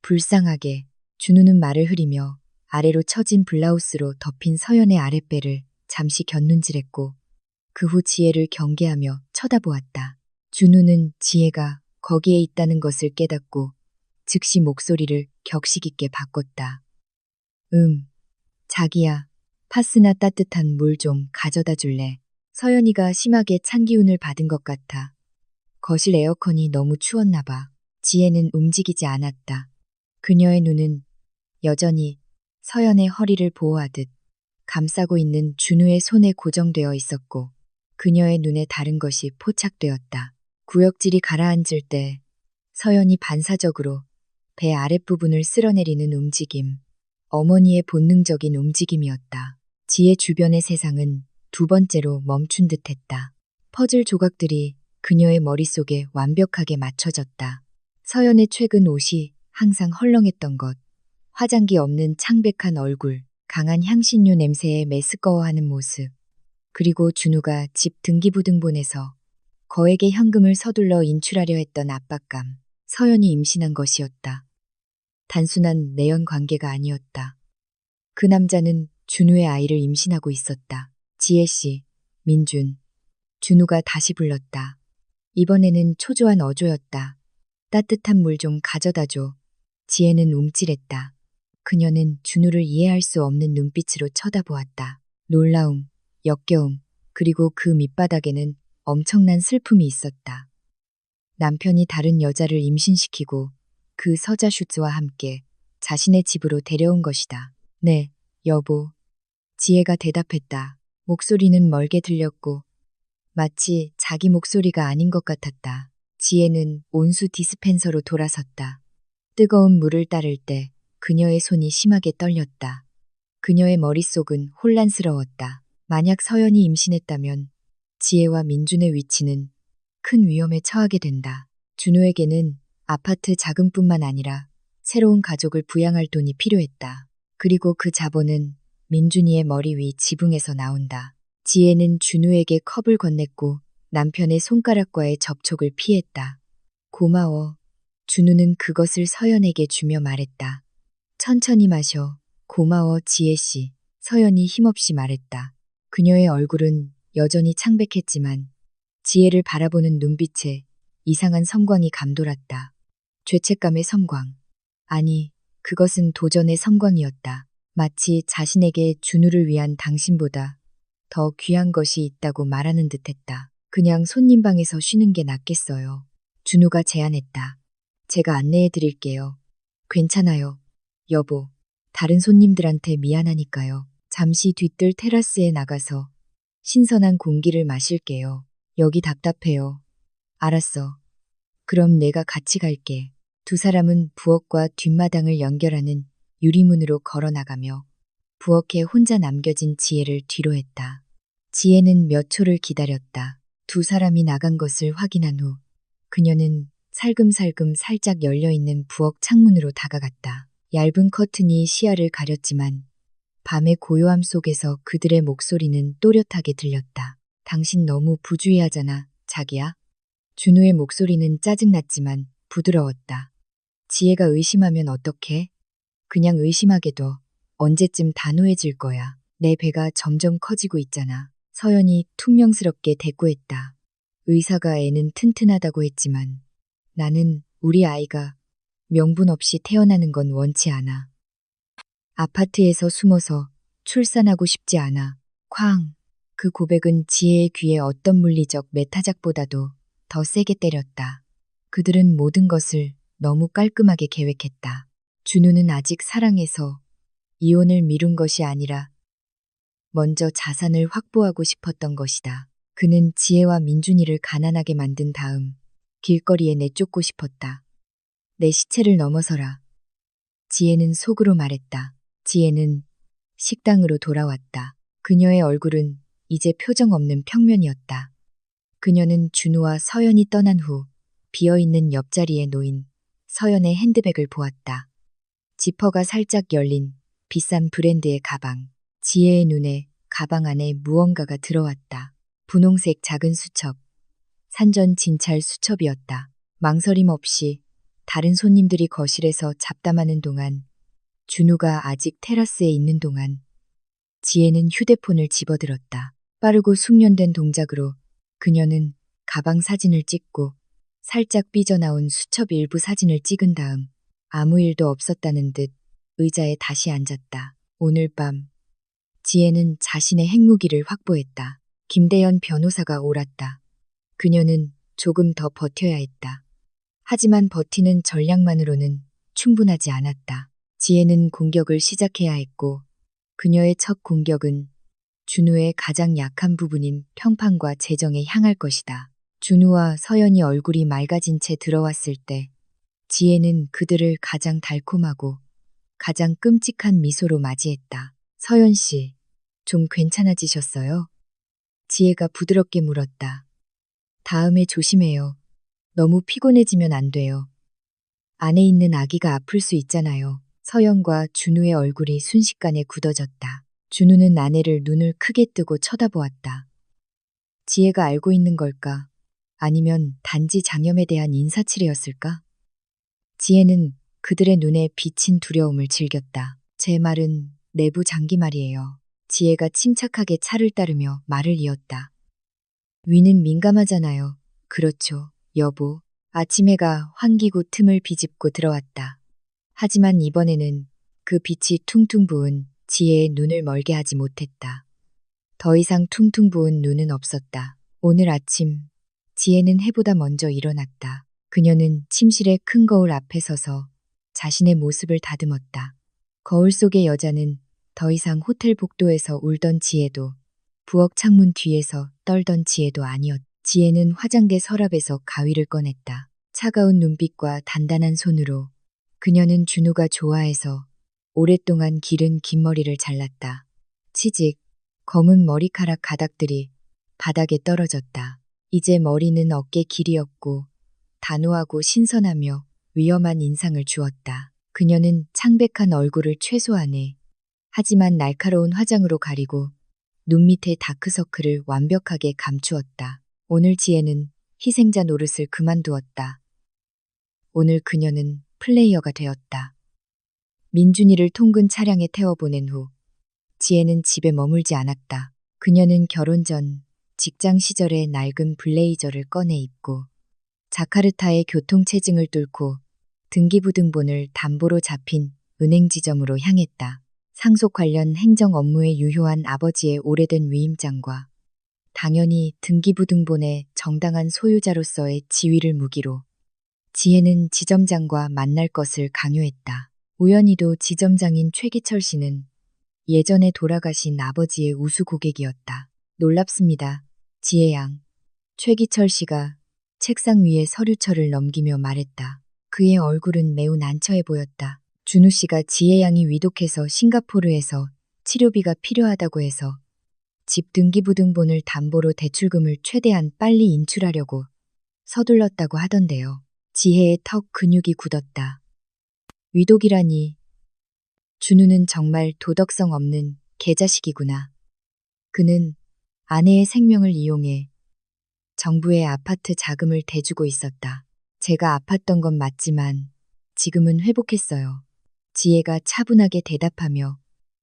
S1: 불쌍하게. 준우는 말을 흐리며 아래로 처진 블라우스로 덮인 서연의 아랫배를 잠시 곁눈질했고 그 후 지혜를 경계하며 쳐다보았다. 준우는 지혜가 거기에 있다는 것을 깨닫고 즉시 목소리를 격식 있게 바꿨다. 자기야. 파스나 따뜻한 물 좀 가져다 줄래? 서연이가 심하게 찬 기운을 받은 것 같아. 거실 에어컨이 너무 추웠나 봐. 지혜는 움직이지 않았다. 그녀의 눈은 여전히 서연의 허리를 보호하듯 감싸고 있는 준우의 손에 고정되어 있었고 그녀의 눈에 다른 것이 포착되었다. 구역질이 가라앉을 때 서연이 반사적으로 배 아랫부분을 쓸어내리는 움직임. 어머니의 본능적인 움직임이었다. 지혜 주변의 세상은 두 번째로 멈춘 듯했다. 퍼즐 조각들이 그녀의 머릿속에 완벽하게 맞춰졌다. 서연의 최근 옷이 항상 헐렁했던 것, 화장기 없는 창백한 얼굴, 강한 향신료 냄새에 메스꺼워하는 모습, 그리고 준우가 집 등기부등본에서 거액의 현금을 서둘러 인출하려 했던 압박감. 서연이 임신한 것이었다. 단순한 내연 관계가 아니었다. 그 남자는 준우의 아이를 임신하고 있었다. 지혜씨, 민준. 준우가 다시 불렀다. 이번에는 초조한 어조였다. 따뜻한 물 좀 가져다 줘. 지혜는 움찔했다. 그녀는 준우를 이해할 수 없는 눈빛으로 쳐다보았다. 놀라움, 역겨움, 그리고 그 밑바닥에는 엄청난 슬픔이 있었다. 남편이 다른 여자를 임신시키고 그 서자슈즈와 함께 자신의 집으로 데려온 것이다. 네, 여보. 지혜가 대답했다. 목소리는 멀게 들렸고 마치 자기 목소리가 아닌 것 같았다. 지혜는 온수 디스펜서로 돌아섰다. 뜨거운 물을 따를 때 그녀의 손이 심하게 떨렸다. 그녀의 머릿속은 혼란스러웠다. 만약 서연이 임신했다면 지혜와 민준의 위치는 큰 위험에 처하게 된다. 준우에게는 아파트 자금뿐만 아니라 새로운 가족을 부양할 돈이 필요했다. 그리고 그 자본은 민준이의 머리 위 지붕에서 나온다. 지혜는 준우에게 컵을 건넸고 남편의 손가락과의 접촉을 피했다. 고마워. 준우는 그것을 서연에게 주며 말했다. 천천히 마셔. 고마워, 지혜씨. 서연이 힘없이 말했다. 그녀의 얼굴은 여전히 창백했지만 지혜를 바라보는 눈빛에 이상한 섬광이 감돌았다. 죄책감의 섬광. 아니, 그것은 도전의 섬광이었다. 마치 자신에게 준우를 위한 당신보다 더 귀한 것이 있다고 말하는 듯했다. 그냥 손님 방에서 쉬는 게 낫겠어요. 준우가 제안했다. 제가 안내해 드릴게요. 괜찮아요. 여보. 다른 손님들한테 미안하니까요. 잠시 뒤뜰 테라스에 나가서 신선한 공기를 마실게요. 여기 답답해요. 알았어. 그럼 내가 같이 갈게. 두 사람은 부엌과 뒷마당을 연결하는 유리문으로 걸어 나가며 부엌에 혼자 남겨진 지혜를 뒤로 했다. 지혜는 몇 초를 기다렸다. 두 사람이 나간 것을 확인한 후 그녀는 살금살금 살짝 열려있는 부엌 창문으로 다가갔다. 얇은 커튼이 시야를 가렸지만 밤의 고요함 속에서 그들의 목소리는 또렷하게 들렸다. 당신 너무 부주의하잖아, 자기야. 준우의 목소리는 짜증났지만 부드러웠다. 지혜가 의심하면 어떡해? 그냥 의심하게 둬. 언제쯤 단호해질 거야. 내 배가 점점 커지고 있잖아. 서연이 퉁명스럽게 대꾸했다. 의사가 애는 튼튼하다고 했지만 나는 우리 아이가 명분 없이 태어나는 건 원치 않아. 아파트에서 숨어서 출산하고 싶지 않아. 쾅! 그 고백은 지혜의 귀에 어떤 물리적 메타작보다도 더 세게 때렸다. 그들은 모든 것을 너무 깔끔하게 계획했다. 준우는 아직 사랑해서 이혼을 미룬 것이 아니라 먼저 자산을 확보하고 싶었던 것이다. 그는 지혜와 민준이를 가난하게 만든 다음 길거리에 내쫓고 싶었다. 내 시체를 넘어서라. 지혜는 속으로 말했다. 지혜는 식당으로 돌아왔다. 그녀의 얼굴은 이제 표정 없는 평면이었다. 그녀는 준우와 서연이 떠난 후 비어있는 옆자리에 놓인 서연의 핸드백을 보았다. 지퍼가 살짝 열린 비싼 브랜드의 가방. 지혜의 눈에 가방 안에 무언가가 들어왔다. 분홍색 작은 수첩. 산전 진찰 수첩이었다. 망설임 없이 다른 손님들이 거실에서 잡담하는 동안, 준우가 아직 테라스에 있는 동안 지혜는 휴대폰을 집어들었다. 빠르고 숙련된 동작으로 그녀는 가방 사진을 찍고 살짝 삐져나온 수첩 일부 사진을 찍은 다음 아무 일도 없었다는 듯 의자에 다시 앉았다. 오늘 밤 지혜는 자신의 핵무기를 확보했다. 김대현 변호사가 옳았다. 그녀는 조금 더 버텨야 했다. 하지만 버티는 전략만으로는 충분하지 않았다. 지혜는 공격을 시작해야 했고 그녀의 첫 공격은 준우의 가장 약한 부분인 평판과 재정에 향할 것이다. 준우와 서연이 얼굴이 맑아진 채 들어왔을 때 지혜는 그들을 가장 달콤하고 가장 끔찍한 미소로 맞이했다. 서연 씨, 좀 괜찮아지셨어요? 지혜가 부드럽게 물었다. 다음에 조심해요. 너무 피곤해지면 안 돼요. 안에 있는 아기가 아플 수 있잖아요. 서연과 준우의 얼굴이 순식간에 굳어졌다. 준우는 아내를 눈을 크게 뜨고 쳐다보았다. 지혜가 알고 있는 걸까? 아니면 단지 장염에 대한 인사치레였을까? 지혜는 그들의 눈에 비친 두려움을 즐겼다. 제 말은 내부 장기 말이에요. 지혜가 침착하게 차를 따르며 말을 이었다. 위는 민감하잖아요. 그렇죠, 여보. 아침 해가 환기구 틈을 비집고 들어왔다. 하지만 이번에는 그 빛이 퉁퉁 부은 지혜의 눈을 멀게 하지 못했다. 더 이상 퉁퉁 부은 눈은 없었다. 오늘 아침 지혜는 해보다 먼저 일어났다. 그녀는 침실의 큰 거울 앞에 서서 자신의 모습을 다듬었다. 거울 속의 여자는 더 이상 호텔 복도에서 울던 지혜도 부엌 창문 뒤에서 떨던 지혜도 아니었다. 지혜는 화장대 서랍에서 가위를 꺼냈다. 차가운 눈빛과 단단한 손으로 그녀는 준우가 좋아해서 오랫동안 기른 긴 머리를 잘랐다. 치직, 검은 머리카락 가닥들이 바닥에 떨어졌다. 이제 머리는 어깨 길이였고 단호하고 신선하며 위험한 인상을 주었다. 그녀는 창백한 얼굴을 최소한에 하지만 날카로운 화장으로 가리고 눈 밑의 다크서클을 완벽하게 감추었다. 오늘 지혜는 희생자 노릇을 그만두었다. 오늘 그녀는 플레이어가 되었다. 민준이를 통근 차량에 태워보낸 후 지혜는 집에 머물지 않았다. 그녀는 결혼 전 직장 시절의 낡은 블레이저를 꺼내 입고 자카르타의 교통체증을 뚫고 등기부등본을 담보로 잡힌 은행 지점으로 향했다. 상속 관련 행정 업무에 유효한 아버지의 오래된 위임장과 당연히 등기부등본의 정당한 소유자로서의 지위를 무기로 지혜는 지점장과 만날 것을 강요했다. 우연히도 지점장인 최기철 씨는 예전에 돌아가신 아버지의 우수 고객이었다. 놀랍습니다. 지혜 양. 최기철 씨가 책상 위에 서류철을 넘기며 말했다. 그의 얼굴은 매우 난처해 보였다. 준우 씨가 지혜 양이 위독해서 싱가포르에서 치료비가 필요하다고 해서 집 등기부등본을 담보로 대출금을 최대한 빨리 인출하려고 서둘렀다고 하던데요. 지혜의 턱 근육이 굳었다. 위독이라니. 준우는 정말 도덕성 없는 개자식이구나. 그는 아내의 생명을 이용해 정부의 아파트 자금을 대주고 있었다. 제가 아팠던 건 맞지만 지금은 회복했어요. 지혜가 차분하게 대답하며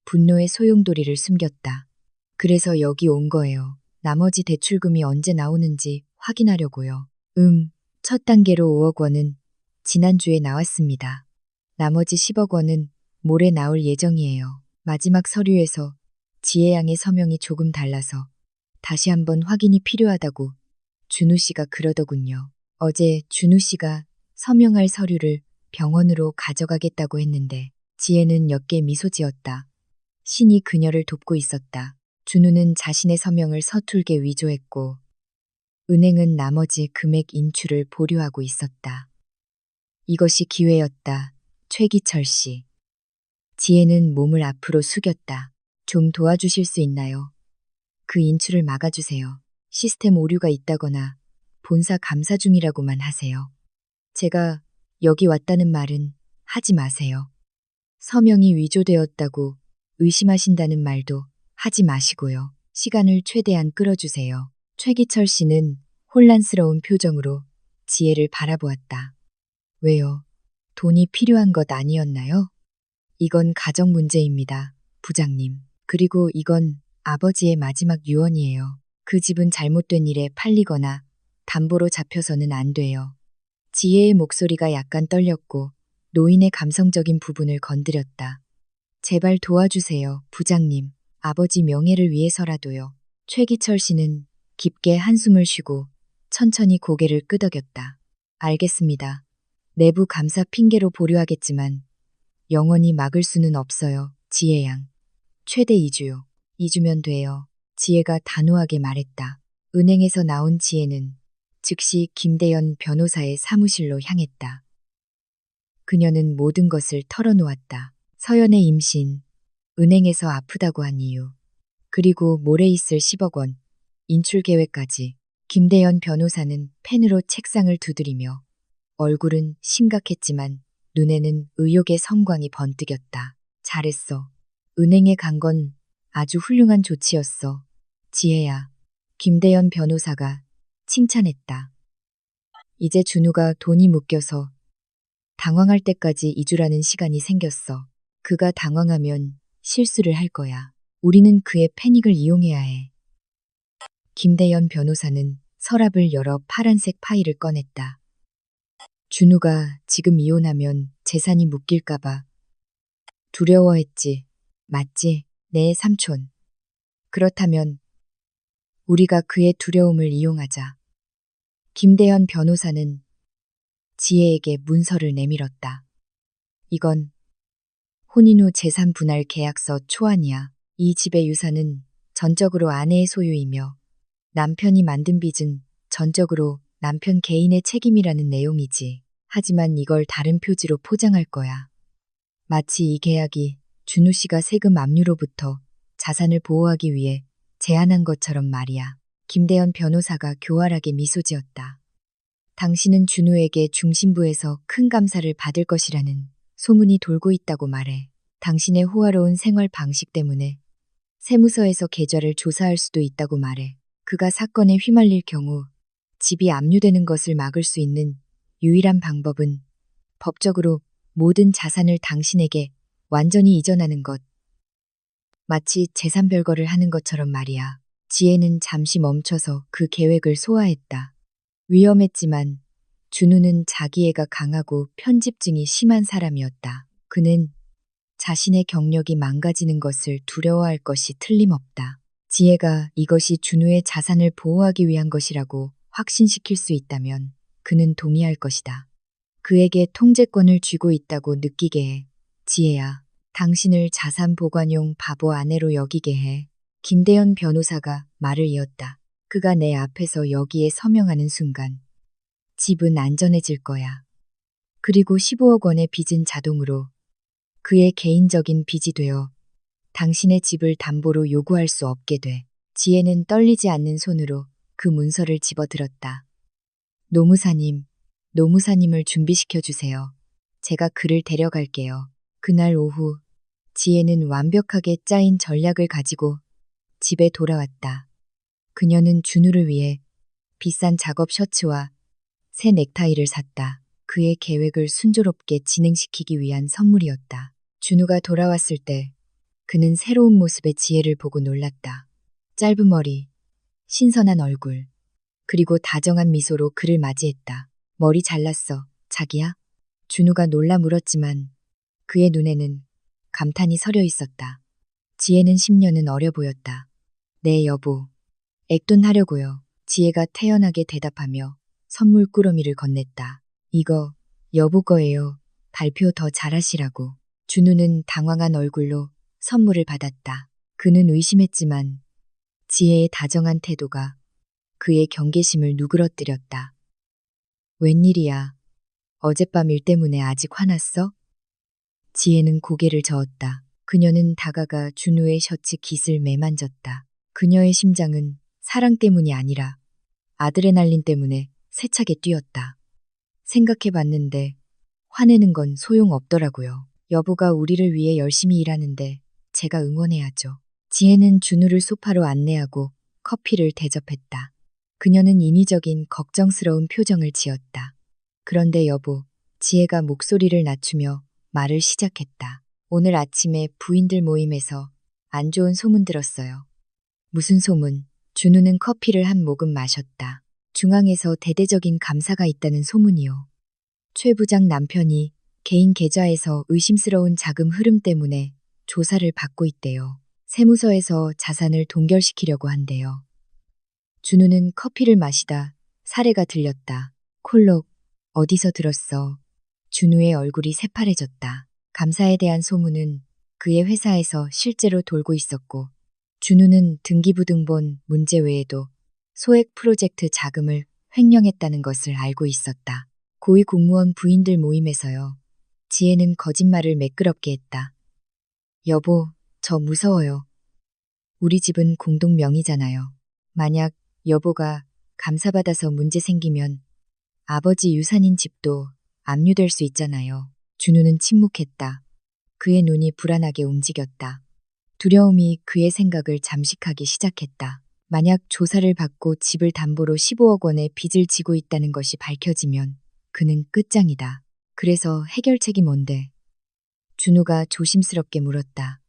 S1: 분노의 소용돌이를 숨겼다. 그래서 여기 온 거예요. 나머지 대출금이 언제 나오는지 확인하려고요. 첫 단계로 5억 원은 지난주에 나왔습니다. 나머지 10억 원은 모레 나올 예정이에요. 마지막 서류에서 지혜 양의 서명이 조금 달라서 다시 한번 확인이 필요하다고 준우 씨가 그러더군요. 어제 준우 씨가 서명할 서류를 병원으로 가져가겠다고 했는데 지혜는 옅게 미소 지었다. 신이 그녀를 돕고 있었다. 준우는 자신의 서명을 서툴게 위조했고 은행은 나머지 금액 인출을 보류하고 있었다. 이것이 기회였다. 최기철 씨. 지혜는 몸을 앞으로 숙였다. 좀 도와주실 수 있나요? 그 인출을 막아주세요. 시스템 오류가 있다거나 본사 감사 중이라고만 하세요. 제가 여기 왔다는 말은 하지 마세요. 서명이 위조되었다고 의심하신다는 말도 하지 마시고요. 시간을 최대한 끌어주세요. 최기철 씨는 혼란스러운 표정으로 지혜를 바라보았다. 왜요? 돈이 필요한 것 아니었나요? 이건 가정 문제입니다, 부장님. 그리고 이건 아버지의 마지막 유언이에요. 그 집은 잘못된 일에 팔리거나 담보로 잡혀서는 안 돼요. 지혜의 목소리가 약간 떨렸고 노인의 감성적인 부분을 건드렸다. 제발 도와주세요, 부장님. 아버지 명예를 위해서라도요. 최기철 씨는 깊게 한숨을 쉬고 천천히 고개를 끄덕였다. 알겠습니다. 내부 감사 핑계로 보류하겠지만 영원히 막을 수는 없어요, 지혜 양. 최대 2주요. 2주면 돼요. 지혜가 단호하게 말했다. 은행에서 나온 지혜는 즉시 김대연 변호사의 사무실로 향했다. 그녀는 모든 것을 털어놓았다. 서연의 임신, 은행에서 아프다고 한 이유, 그리고 모레 있을 10억 원, 인출 계획까지. 김대연 변호사는 펜으로 책상을 두드리며 얼굴은 심각했지만 눈에는 의욕의 성광이 번뜩였다. 잘했어. 은행에 간 건 아주 훌륭한 조치였어. 지혜야. 김대연 변호사가 칭찬했다. 이제 준우가 돈이 묶여서 당황할 때까지 2주라는 시간이 생겼어. 그가 당황하면 실수를 할 거야. 우리는 그의 패닉을 이용해야 해. 김대연 변호사는 서랍을 열어 파란색 파일을 꺼냈다. 준우가 지금 이혼하면 재산이 묶일까봐 두려워했지. 맞지? 내 삼촌. 그렇다면 우리가 그의 두려움을 이용하자. 김대현 변호사는 지혜에게 문서를 내밀었다. 이건 혼인 후 재산 분할 계약서 초안이야. 이 집의 유산은 전적으로 아내의 소유이며 남편이 만든 빚은 전적으로 남편 개인의 책임이라는 내용이지. 하지만 이걸 다른 표지로 포장할 거야. 마치 이 계약이 준우 씨가 세금 압류로부터 자산을 보호하기 위해 제안한 것처럼 말이야. 김대현 변호사가 교활하게 미소 지었다. 당신은 준우에게 중심부에서 큰 감사를 받을 것이라는 소문이 돌고 있다고 말해. 당신의 호화로운 생활 방식 때문에 세무서에서 계좌를 조사할 수도 있다고 말해. 그가 사건에 휘말릴 경우 집이 압류되는 것을 막을 수 있는 유일한 방법은 법적으로 모든 자산을 당신에게 완전히 이전하는 것. 마치 재산 별거를 하는 것처럼 말이야. 지혜는 잠시 멈춰서 그 계획을 소화했다. 위험했지만 준우는 자기애가 강하고 편집증이 심한 사람이었다. 그는 자신의 경력이 망가지는 것을 두려워할 것이 틀림없다. 지혜가 이것이 준우의 자산을 보호하기 위한 것이라고 확신시킬 수 있다면 그는 동의할 것이다. 그에게 통제권을 쥐고 있다고 느끼게 해. 지혜야, 당신을 자산 보관용 바보 아내로 여기게 해. 김대현 변호사가 말을 이었다. 그가 내 앞에서 여기에 서명하는 순간 집은 안전해질 거야. 그리고 15억 원의 빚은 자동으로 그의 개인적인 빚이 되어 당신의 집을 담보로 요구할 수 없게 돼. 지혜는 떨리지 않는 손으로 그 문서를 집어들었다. 노무사님을 준비시켜 주세요. 제가 그를 데려갈게요. 그날 오후 지혜는 완벽하게 짜인 전략을 가지고 집에 돌아왔다. 그녀는 준우를 위해 비싼 작업 셔츠와 새 넥타이를 샀다. 그의 계획을 순조롭게 진행시키기 위한 선물이었다. 준우가 돌아왔을 때 그는 새로운 모습의 지혜를 보고 놀랐다. 짧은 머리, 신선한 얼굴, 그리고 다정한 미소로 그를 맞이했다. 머리 잘랐어, 자기야? 준우가 놀라 물었지만 그의 눈에는 감탄이 서려 있었다. 지혜는 10년은 어려 보였다. 네, 여보. 액돈하려고요. 지혜가 태연하게 대답하며 선물 꾸러미를 건넸다. 이거 여보 거예요. 발표 더 잘하시라고. 준우는 당황한 얼굴로 선물을 받았다. 그는 의심했지만 지혜의 다정한 태도가 그의 경계심을 누그러뜨렸다. 웬일이야? 어젯밤 일 때문에 아직 화났어? 지혜는 고개를 저었다. 그녀는 다가가 준우의 셔츠 깃을 매만졌다. 그녀의 심장은 사랑 때문이 아니라 아드레날린 때문에 세차게 뛰었다. 생각해봤는데 화내는 건 소용없더라고요. 여보가 우리를 위해 열심히 일하는데 제가 응원해야죠. 지혜는 준우를 소파로 안내하고 커피를 대접했다. 그녀는 인위적인 걱정스러운 표정을 지었다. 그런데 여보, 지혜가 목소리를 낮추며 말을 시작했다. 오늘 아침에 부인들 모임에서 안 좋은 소문 들었어요. 무슨 소문? 준우는 커피를 한 모금 마셨다. 중앙에서 대대적인 감사가 있다는 소문이요. 최 부장 남편이 개인 계좌에서 의심스러운 자금 흐름 때문에 조사를 받고 있대요. 세무서에서 자산을 동결시키려고 한대요. 준우는 커피를 마시다 사례가 들렸다. 콜록, 어디서 들었어? 준우의 얼굴이 새파래졌다. 감사에 대한 소문은 그의 회사에서 실제로 돌고 있었고 준우는 등기부등본 문제 외에도 소액 프로젝트 자금을 횡령했다는 것을 알고 있었다. 고위 공무원 부인들 모임에서요. 지혜는 거짓말을 매끄럽게 했다. 여보, 저 무서워요. 우리 집은 공동 명의잖아요. 만약 여보가 감사받아서 문제 생기면 아버지 유산인 집도 압류될 수 있잖아요. 준우는 침묵했다. 그의 눈이 불안하게 움직였다. 두려움이 그의 생각을 잠식하기 시작했다. 만약 조사를 받고 집을 담보로 15억 원의 빚을 지고 있다는 것이 밝혀지면 그는 끝장이다. 그래서 해결책이 뭔데? 준우가 조심스럽게 물었다.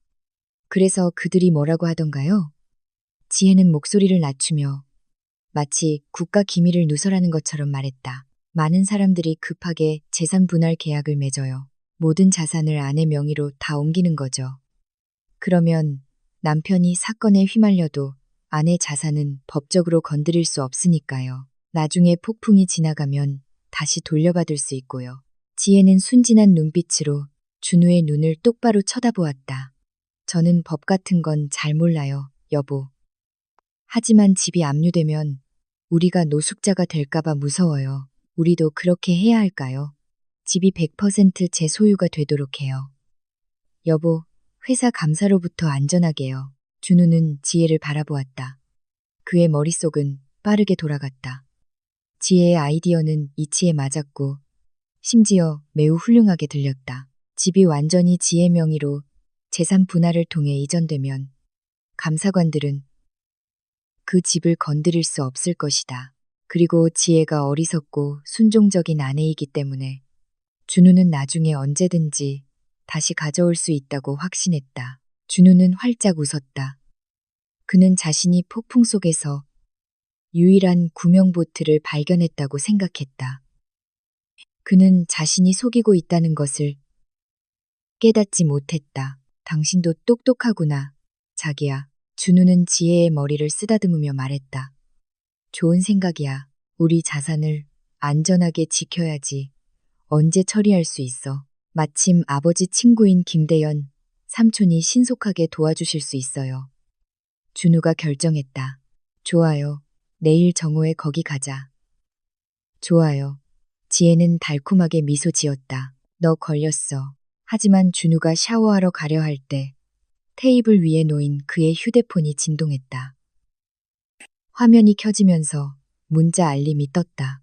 S1: 그래서 그들이 뭐라고 하던가요? 지혜는 목소리를 낮추며 마치 국가 기밀을 누설하는 것처럼 말했다. 많은 사람들이 급하게 재산 분할 계약을 맺어요. 모든 자산을 아내 명의로 다 옮기는 거죠. 그러면 남편이 사건에 휘말려도 아내 자산은 법적으로 건드릴 수 없으니까요. 나중에 폭풍이 지나가면 다시 돌려받을 수 있고요. 지혜는 순진한 눈빛으로 준우의 눈을 똑바로 쳐다보았다. 저는 법 같은 건 잘 몰라요, 여보. 하지만 집이 압류되면 우리가 노숙자가 될까봐 무서워요. 우리도 그렇게 해야 할까요? 집이 100%제 소유가 되도록 해요. 여보, 회사 감사로부터 안전하게요. 준우는 지혜를 바라보았다. 그의 머릿속은 빠르게 돌아갔다. 지혜의 아이디어는 이치에 맞았고 심지어 매우 훌륭하게 들렸다. 집이 완전히 지혜 명의로 재산 분할을 통해 이전되면 감사관들은 그 집을 건드릴 수 없을 것이다. 그리고 지혜가 어리석고 순종적인 아내이기 때문에 준우는 나중에 언제든지 다시 가져올 수 있다고 확신했다. 준우는 활짝 웃었다. 그는 자신이 폭풍 속에서 유일한 구명보트를 발견했다고 생각했다. 그는 자신이 속이고 있다는 것을 깨닫지 못했다. 당신도 똑똑하구나, 자기야. 준우는 지혜의 머리를 쓰다듬으며 말했다. 좋은 생각이야. 우리 자산을 안전하게 지켜야지. 언제 처리할 수 있어. 마침 아버지 친구인 김대연 삼촌이 신속하게 도와주실 수 있어요. 준우가 결정했다. 좋아요. 내일 정오에 거기 가자. 좋아요. 지혜는 달콤하게 미소 지었다. 너 걸렸어. 하지만 준우가 샤워하러 가려 할 때 테이블 위에 놓인 그의 휴대폰이 진동했다. 화면이 켜지면서 문자 알림이 떴다.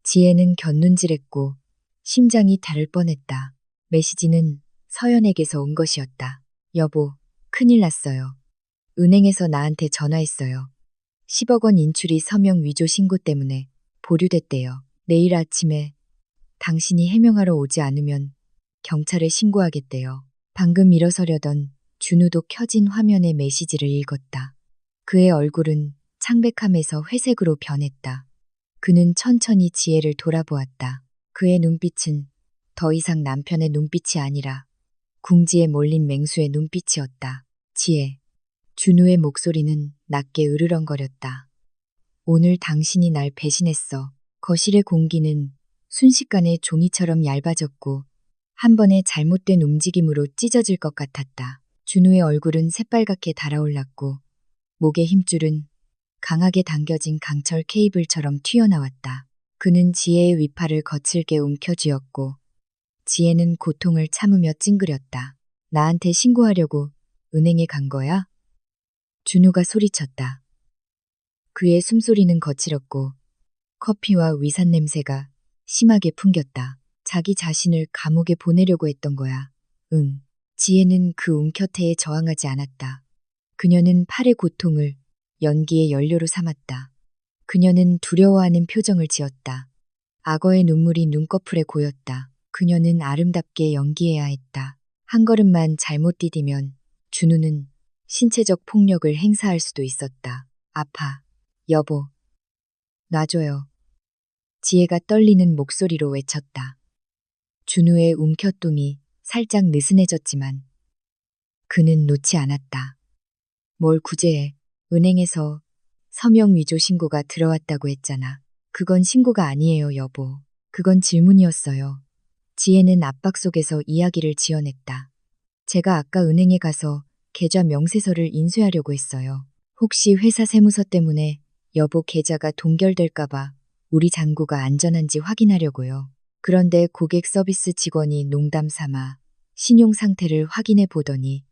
S1: 지혜는 곁눈질했고 심장이 다를 뻔했다. 메시지는 서연에게서 온 것이었다. 여보, 큰일 났어요. 은행에서 나한테 전화했어요. 10억 원 인출이 서명 위조 신고 때문에 보류됐대요. 내일 아침에 당신이 해명하러 오지 않으면 경찰에 신고하겠대요. 방금 일어서려던 준우도 켜진 화면의 메시지를 읽었다. 그의 얼굴은 창백함에서 회색으로 변했다. 그는 천천히 지혜를 돌아보았다. 그의 눈빛은 더 이상 남편의 눈빛이 아니라 궁지에 몰린 맹수의 눈빛이었다. 지혜. 준우의 목소리는 낮게 으르렁거렸다. 오늘 당신이 날 배신했어. 거실의 공기는 순식간에 종이처럼 얇아졌고 한 번의 잘못된 움직임으로 찢어질 것 같았다. 준우의 얼굴은 새빨갛게 달아올랐고 목의 힘줄은 강하게 당겨진 강철 케이블처럼 튀어나왔다. 그는 지혜의 위팔을 거칠게 움켜쥐었고 지혜는 고통을 참으며 찡그렸다. 나한테 신고하려고 은행에 간 거야? 준우가 소리쳤다. 그의 숨소리는 거칠었고 커피와 위산 냄새가 심하게 풍겼다. 자기 자신을 감옥에 보내려고 했던 거야. 응. 지혜는 그 움켜태에 저항하지 않았다. 그녀는 팔의 고통을 연기의 연료로 삼았다. 그녀는 두려워하는 표정을 지었다. 악어의 눈물이 눈꺼풀에 고였다. 그녀는 아름답게 연기해야 했다. 한 걸음만 잘못 디디면 준우는 신체적 폭력을 행사할 수도 있었다. 아파. 여보. 놔줘요. 지혜가 떨리는 목소리로 외쳤다. 준우의 움켜뚱이 살짝 느슨해졌지만 그는 놓지 않았다. 뭘 구제해. 은행에서 서명 위조 신고가 들어왔다고 했잖아. 그건 신고가 아니에요, 여보. 그건 질문이었어요. 지혜는 압박 속에서 이야기를 지어냈다. 제가 아까 은행에 가서 계좌 명세서를 인쇄하려고 했어요. 혹시 회사 세무서 때문에 여보 계좌가 동결될까봐 우리 잔고가 안전한지 확인하려고요. 그런데 고객 서비스 직원이 농담 삼아 신용 상태를 확인해 보더니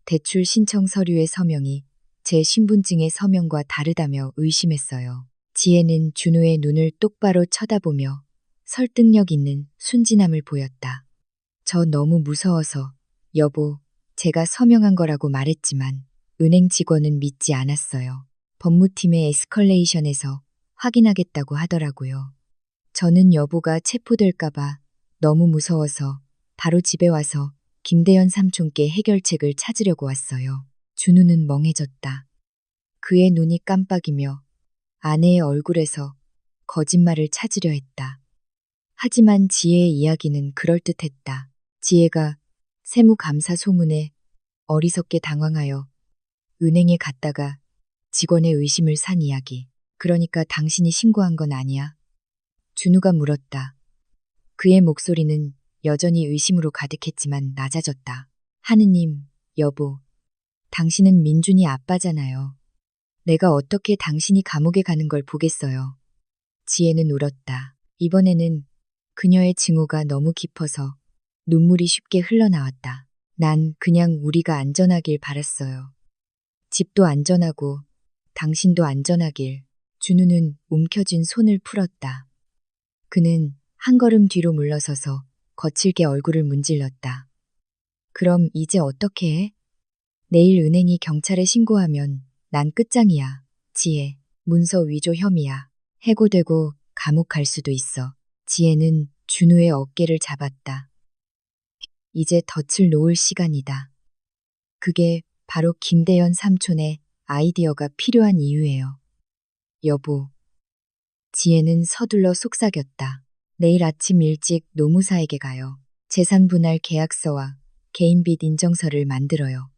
S1: 대출 신청 서류의 서명이 제 신분증의 서명과 다르다며 의심했어요. 지혜는 준우의 눈을 똑바로 쳐다보며 설득력 있는 순진함을 보였다. 저 너무 무서워서 여보, 제가 서명한 거라고 말했지만 은행 직원은 믿지 않았어요. 법무팀의 에스컬레이션에서 확인하겠다고 하더라고요. 저는 여보가 체포될까봐 너무 무서워서 바로 집에 와서 김대연 삼촌께 해결책을 찾으려고 왔어요. 준우는 멍해졌다. 그의 눈이 깜빡이며 아내의 얼굴에서 거짓말을 찾으려 했다. 하지만 지혜의 이야기는 그럴듯했다. 지혜가 세무감사 소문에 어리석게 당황하여 은행에 갔다가 직원의 의심을 산 이야기. 그러니까 당신이 신고한 건 아니야? 준우가 물었다. 그의 목소리는 여전히 의심으로 가득했지만 낮아졌다. 하느님, 여보, 당신은 민준이 아빠잖아요. 내가 어떻게 당신이 감옥에 가는 걸 보겠어요. 지혜는 울었다. 이번에는 그녀의 증오가 너무 깊어서 눈물이 쉽게 흘러나왔다. 난 그냥 우리가 안전하길 바랐어요. 집도 안전하고 당신도 안전하길. 준우는 움켜쥔 손을 풀었다. 그는 한 걸음 뒤로 물러서서 거칠게 얼굴을 문질렀다. 그럼 이제 어떻게 해? 내일 은행이 경찰에 신고하면 난 끝장이야. 지혜, 문서 위조 혐의야. 해고되고 감옥 갈 수도 있어. 지혜는 준우의 어깨를 잡았다. 이제 덫을 놓을 시간이다. 그게 바로 김대현 삼촌의 아이디어가 필요한 이유예요. 여보. 지혜는 서둘러 속삭였다. 내일 아침 일찍 노무사에게 가요. 재산분할 계약서와 개인빚 인정서를 만들어요.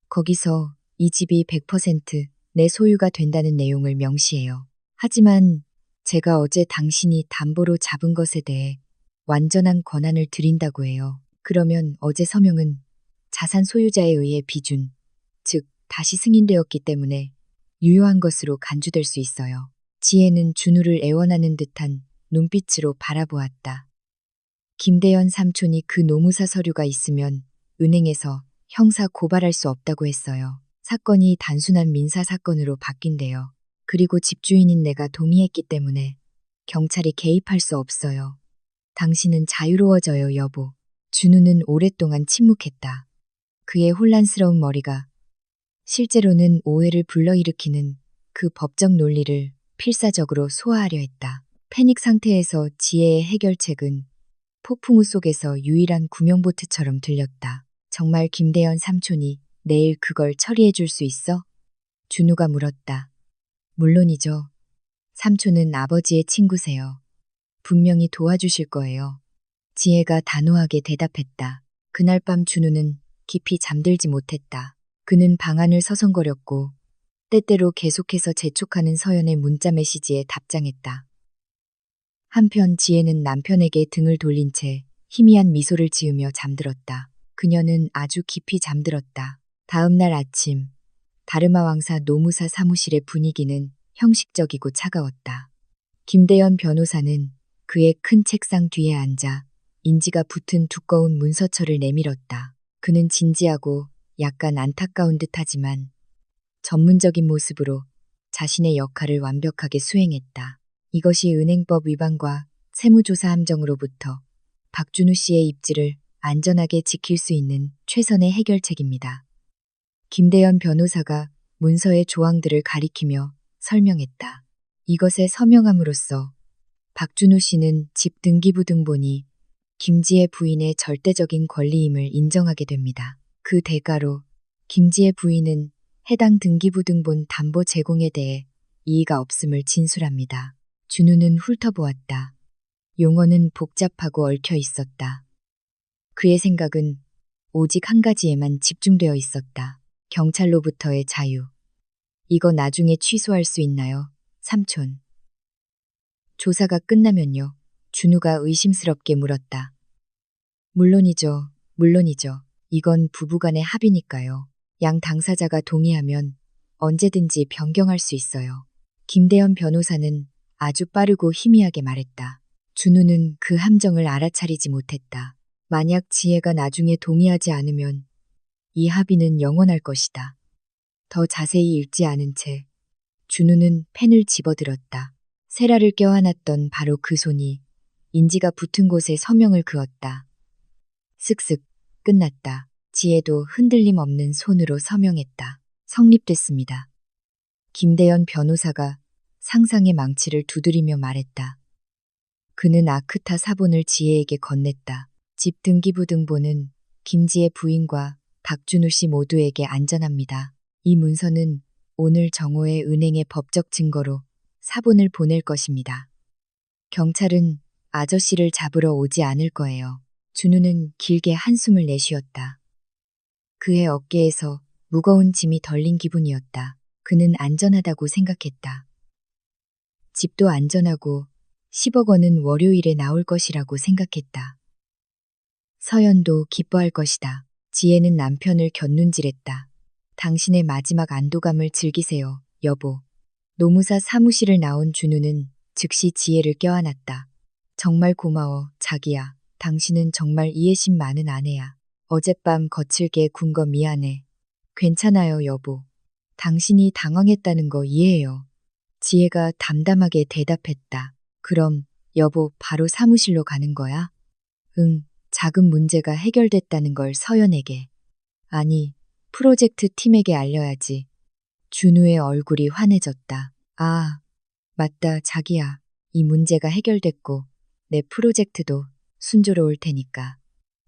S1: 거기서 이 집이 100% 내 소유가 된다는 내용을 명시해요. 하지만 제가 어제 당신이 담보로 잡은 것에 대해 완전한 권한을 드린다고 해요. 그러면 어제 서명은 자산 소유자에 의해 비준, 즉 다시 승인되었기 때문에 유효한 것으로 간주될 수 있어요. 지혜는 준우를 애원하는 듯한 눈빛으로 바라보았다. 김대현 삼촌이 그 노무사 서류가 있으면 은행에서 형사 고발할 수 없다고 했어요. 사건이 단순한 민사 사건으로 바뀐대요. 그리고 집주인인 내가 동의했기 때문에 경찰이 개입할 수 없어요. 당신은 자유로워져요, 여보. 준우는 오랫동안 침묵했다. 그의 혼란스러운 머리가 실제로는 오해를 불러일으키는 그 법적 논리를 필사적으로 소화하려 했다. 패닉 상태에서 지혜의 해결책은 폭풍우 속에서 유일한 구명보트처럼 들렸다. 정말 김대현 삼촌이 내일 그걸 처리해 줄 수 있어? 준우가 물었다. 물론이죠. 삼촌은 아버지의 친구세요. 분명히 도와주실 거예요. 지혜가 단호하게 대답했다. 그날 밤 준우는 깊이 잠들지 못했다. 그는 방안을 서성거렸고 때때로 계속해서 재촉하는 서연의 문자 메시지에 답장했다. 한편 지혜는 남편에게 등을 돌린 채 희미한 미소를 지으며 잠들었다. 그녀는 아주 깊이 잠들었다. 다음 날 아침, 다르마 왕사 노무사 사무실의 분위기는 형식적이고 차가웠다. 김대현 변호사는 그의 큰 책상 뒤에 앉아 인지가 붙은 두꺼운 문서철을 내밀었다. 그는 진지하고 약간 안타까운 듯하지만 전문적인 모습으로 자신의 역할을 완벽하게 수행했다. 이것이 은행법 위반과 세무조사 함정으로부터 박준우 씨의 입지를 안전하게 지킬 수 있는 최선의 해결책입니다. 김대현 변호사가 문서의 조항들을 가리키며 설명했다. 이것에 서명함으로써 박준우 씨는 집 등기부등본이 김지혜 부인의 절대적인 권리임을 인정하게 됩니다. 그 대가로 김지혜 부인은 해당 등기부등본 담보 제공에 대해 이의가 없음을 진술합니다. 준우는 훑어보았다. 용어는 복잡하고 얽혀 있었다. 그의 생각은 오직 한 가지에만 집중되어 있었다. 경찰로부터의 자유. 이거 나중에 취소할 수 있나요, 삼촌? 조사가 끝나면요. 준우가 의심스럽게 물었다. 물론이죠. 물론이죠. 이건 부부간의 합의니까요. 양 당사자가 동의하면 언제든지 변경할 수 있어요. 김대현 변호사는 아주 빠르고 희미하게 말했다. 준우는 그 함정을 알아차리지 못했다. 만약 지혜가 나중에 동의하지 않으면 이 합의는 영원할 것이다. 더 자세히 읽지 않은 채 준우는 펜을 집어들었다. 세라를 껴안았던 바로 그 손이 인지가 붙은 곳에 서명을 그었다. 슥슥 끝났다. 지혜도 흔들림 없는 손으로 서명했다. 성립됐습니다. 김대현 변호사가 상상의 망치를 두드리며 말했다. 그는 아크타 사본을 지혜에게 건넸다. 집 등기부등본은 김지혜 부인과 박준우 씨 모두에게 안전합니다. 이 문서는 오늘 정오에 은행의 법적 증거로 사본을 보낼 것입니다. 경찰은 아저씨를 잡으러 오지 않을 거예요. 준우는 길게 한숨을 내쉬었다. 그의 어깨에서 무거운 짐이 덜린 기분이었다. 그는 안전하다고 생각했다. 집도 안전하고 10억 원은 월요일에 나올 것이라고 생각했다. 서연도 기뻐할 것이다. 지혜는 남편을 곁눈질했다. 당신의 마지막 안도감을 즐기세요, 여보. 노무사 사무실을 나온 준우는 즉시 지혜를 껴안았다. 정말 고마워, 자기야. 당신은 정말 이해심 많은 아내야. 어젯밤 거칠게 군 거 미안해. 괜찮아요, 여보. 당신이 당황했다는 거 이해해요. 지혜가 담담하게 대답했다. 그럼, 여보, 바로 사무실로 가는 거야? 응, 작은 문제가 해결됐다는 걸 서연에게. 아니, 프로젝트 팀에게 알려야지. 준우의 얼굴이 환해졌다. 아, 맞다, 자기야. 이 문제가 해결됐고, 내 프로젝트도 순조로울 테니까.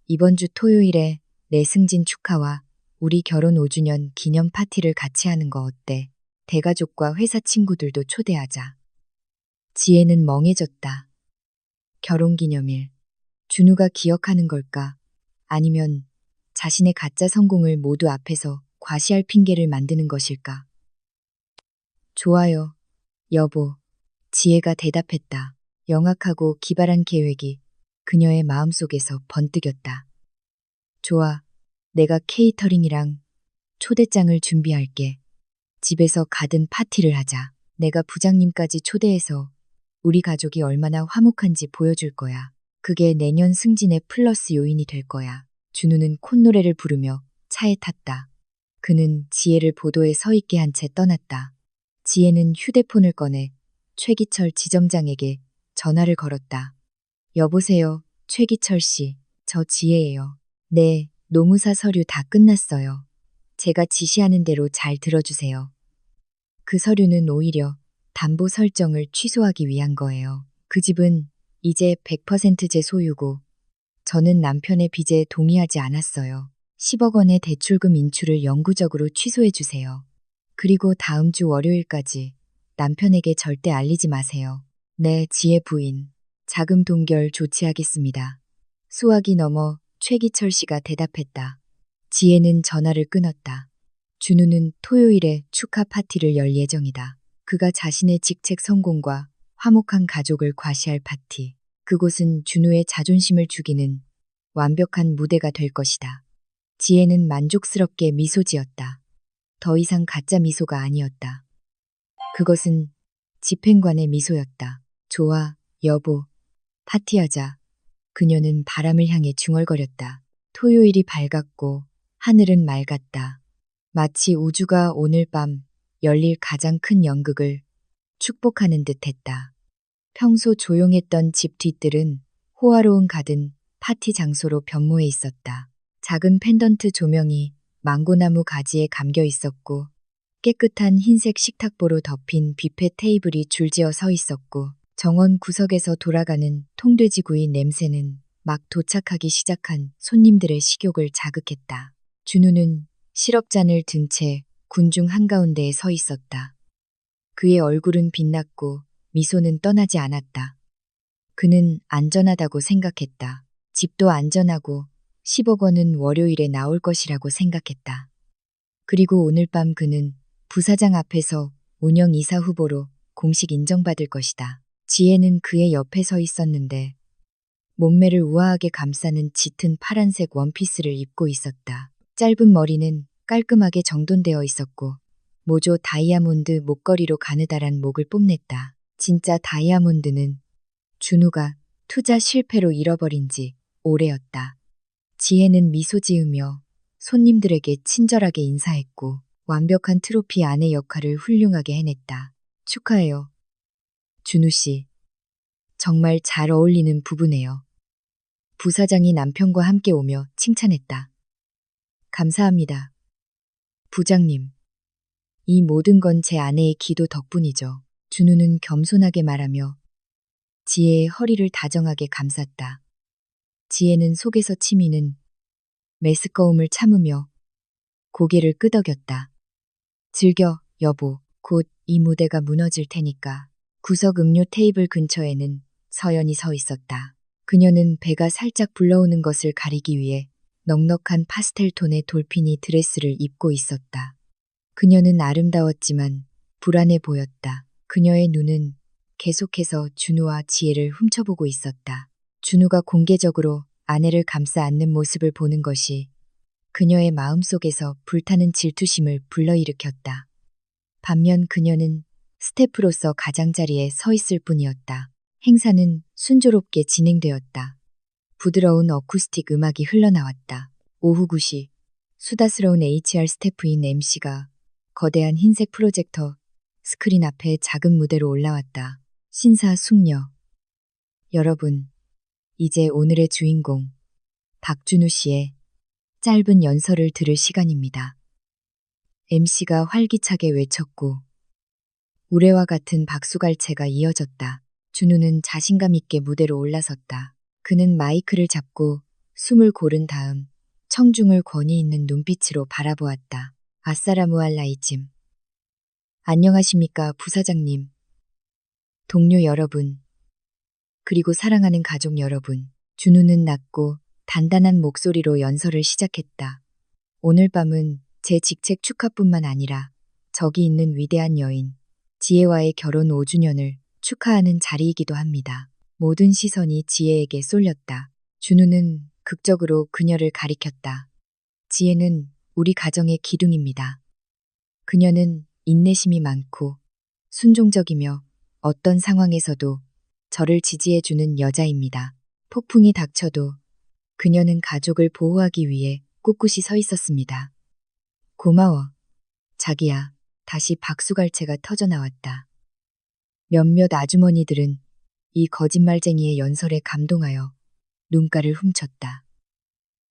S1: 이번 주 토요일에 내 승진 축하와 우리 결혼 5주년 기념 파티를 같이 하는 거 어때? 대가족과 회사 친구들도 초대하자. 지혜는 멍해졌다. 결혼기념일. 준우가 기억하는 걸까? 아니면 자신의 가짜 성공을 모두 앞에서 과시할 핑계를 만드는 것일까? 좋아요, 여보. 지혜가 대답했다. 영악하고 기발한 계획이 그녀의 마음속에서 번뜩였다. 좋아, 내가 케이터링이랑 초대장을 준비할게. 집에서 가든 파티를 하자. 내가 부장님까지 초대해서 우리 가족이 얼마나 화목한지 보여줄 거야. 그게 내년 승진의 플러스 요인이 될 거야. 준우는 콧노래를 부르며 차에 탔다. 그는 지혜를 보도에 서 있게 한 채 떠났다. 지혜는 휴대폰을 꺼내 최기철 지점장에게 전화를 걸었다. 여보세요, 최기철 씨. 저 지혜예요. 네, 노무사 서류 다 끝났어요. 제가 지시하는 대로 잘 들어주세요. 그 서류는 오히려 담보 설정을 취소하기 위한 거예요. 그 집은 이제 100% 제 소유고 저는 남편의 빚에 동의하지 않았어요. 10억 원의 대출금 인출을 영구적으로 취소해 주세요. 그리고 다음 주 월요일까지 남편에게 절대 알리지 마세요. 네, 지혜 부인. 자금 동결 조치하겠습니다. 수화기 넘어 최기철 씨가 대답했다. 지혜는 전화를 끊었다. 준우는 토요일에 축하 파티를 열 예정이다. 그가 자신의 직책 성공과 화목한 가족을 과시할 파티. 그곳은 준우의 자존심을 죽이는 완벽한 무대가 될 것이다. 지혜는 만족스럽게 미소 지었다. 더 이상 가짜 미소가 아니었다. 그것은 집행관의 미소였다. 좋아, 여보. 파티하자. 그녀는 바람을 향해 중얼거렸다. 토요일이 밝았고 하늘은 맑았다. 마치 우주가 오늘 밤 열릴 가장 큰 연극을 축복하는 듯 했다. 평소 조용했던 집 뒤뜰은 호화로운 가든 파티 장소로 변모해 있었다. 작은 펜던트 조명이 망고나무 가지에 감겨 있었고 깨끗한 흰색 식탁보로 덮인 뷔페 테이블이 줄지어 서 있었고 정원 구석에서 돌아가는 통돼지구이 냄새는 막 도착하기 시작한 손님들의 식욕을 자극했다. 준우는 시럽잔을 든 채 군중 한가운데에 서 있었다. 그의 얼굴은 빛났고 미소는 떠나지 않았다. 그는 안전하다고 생각했다. 집도 안전하고 10억 원은 월요일에 나올 것이라고 생각했다. 그리고 오늘 밤 그는 부사장 앞에서 운영이사 후보로 공식 인정받을 것이다. 지혜는 그의 옆에 서 있었는데 몸매를 우아하게 감싸는 짙은 파란색 원피스를 입고 있었다. 짧은 머리는 깔끔하게 정돈되어 있었고 모조 다이아몬드 목걸이로 가느다란 목을 뽐냈다. 진짜 다이아몬드는 준우가 투자 실패로 잃어버린 지 오래였다. 지혜는 미소 지으며 손님들에게 친절하게 인사했고 완벽한 트로피 아내 역할을 훌륭하게 해냈다. 축하해요. 준우 씨. 정말 잘 어울리는 부부네요. 부사장이 남편과 함께 오며 칭찬했다. 감사합니다. 부장님. 이 모든 건 제 아내의 기도 덕분이죠. 준우는 겸손하게 말하며 지혜의 허리를 다정하게 감쌌다. 지혜는 속에서 치미는 메스꺼움을 참으며 고개를 끄덕였다. 즐겨, 여보. 곧 이 무대가 무너질 테니까. 구석 음료 테이블 근처에는 서연이 서 있었다. 그녀는 배가 살짝 불러오는 것을 가리기 위해 넉넉한 파스텔 톤의 돌핀이 드레스를 입고 있었다. 그녀는 아름다웠지만 불안해 보였다. 그녀의 눈은 계속해서 준우와 지혜를 훔쳐보고 있었다. 준우가 공개적으로 아내를 감싸 안는 모습을 보는 것이 그녀의 마음속에서 불타는 질투심을 불러일으켰다. 반면 그녀는 스태프로서 가장자리에 서 있을 뿐이었다. 행사는 순조롭게 진행되었다. 부드러운 어쿠스틱 음악이 흘러나왔다. 오후 9시 수다스러운 HR 스태프인 MC가 거대한 흰색 프로젝터 스크린 앞에 작은 무대로 올라왔다. 신사숙녀. 여러분, 이제 오늘의 주인공 박준우 씨의 짧은 연설을 들을 시간입니다. MC가 활기차게 외쳤고 우레와 같은 박수갈채가 이어졌다. 준우는 자신감 있게 무대로 올라섰다. 그는 마이크를 잡고 숨을 고른 다음 청중을 권위 있는 눈빛으로 바라보았다. 아싸라무 알라이즘. 안녕하십니까 부사장님. 동료 여러분. 그리고 사랑하는 가족 여러분. 준우는 낮고 단단한 목소리로 연설을 시작했다. 오늘 밤은 제 직책 축하뿐만 아니라 저기 있는 위대한 여인 지혜와의 결혼 5주년을 축하하는 자리이기도 합니다. 모든 시선이 지혜에게 쏠렸다. 준우는 극적으로 그녀를 가리켰다. 지혜는 우리 가정의 기둥입니다. 그녀는 인내심이 많고 순종적이며 어떤 상황에서도 저를 지지해주는 여자입니다. 폭풍이 닥쳐도 그녀는 가족을 보호하기 위해 꿋꿋이 서 있었습니다. 고마워, 자기야. 다시 박수갈채가 터져나왔다. 몇몇 아주머니들은 이 거짓말쟁이의 연설에 감동하여 눈가를 훔쳤다.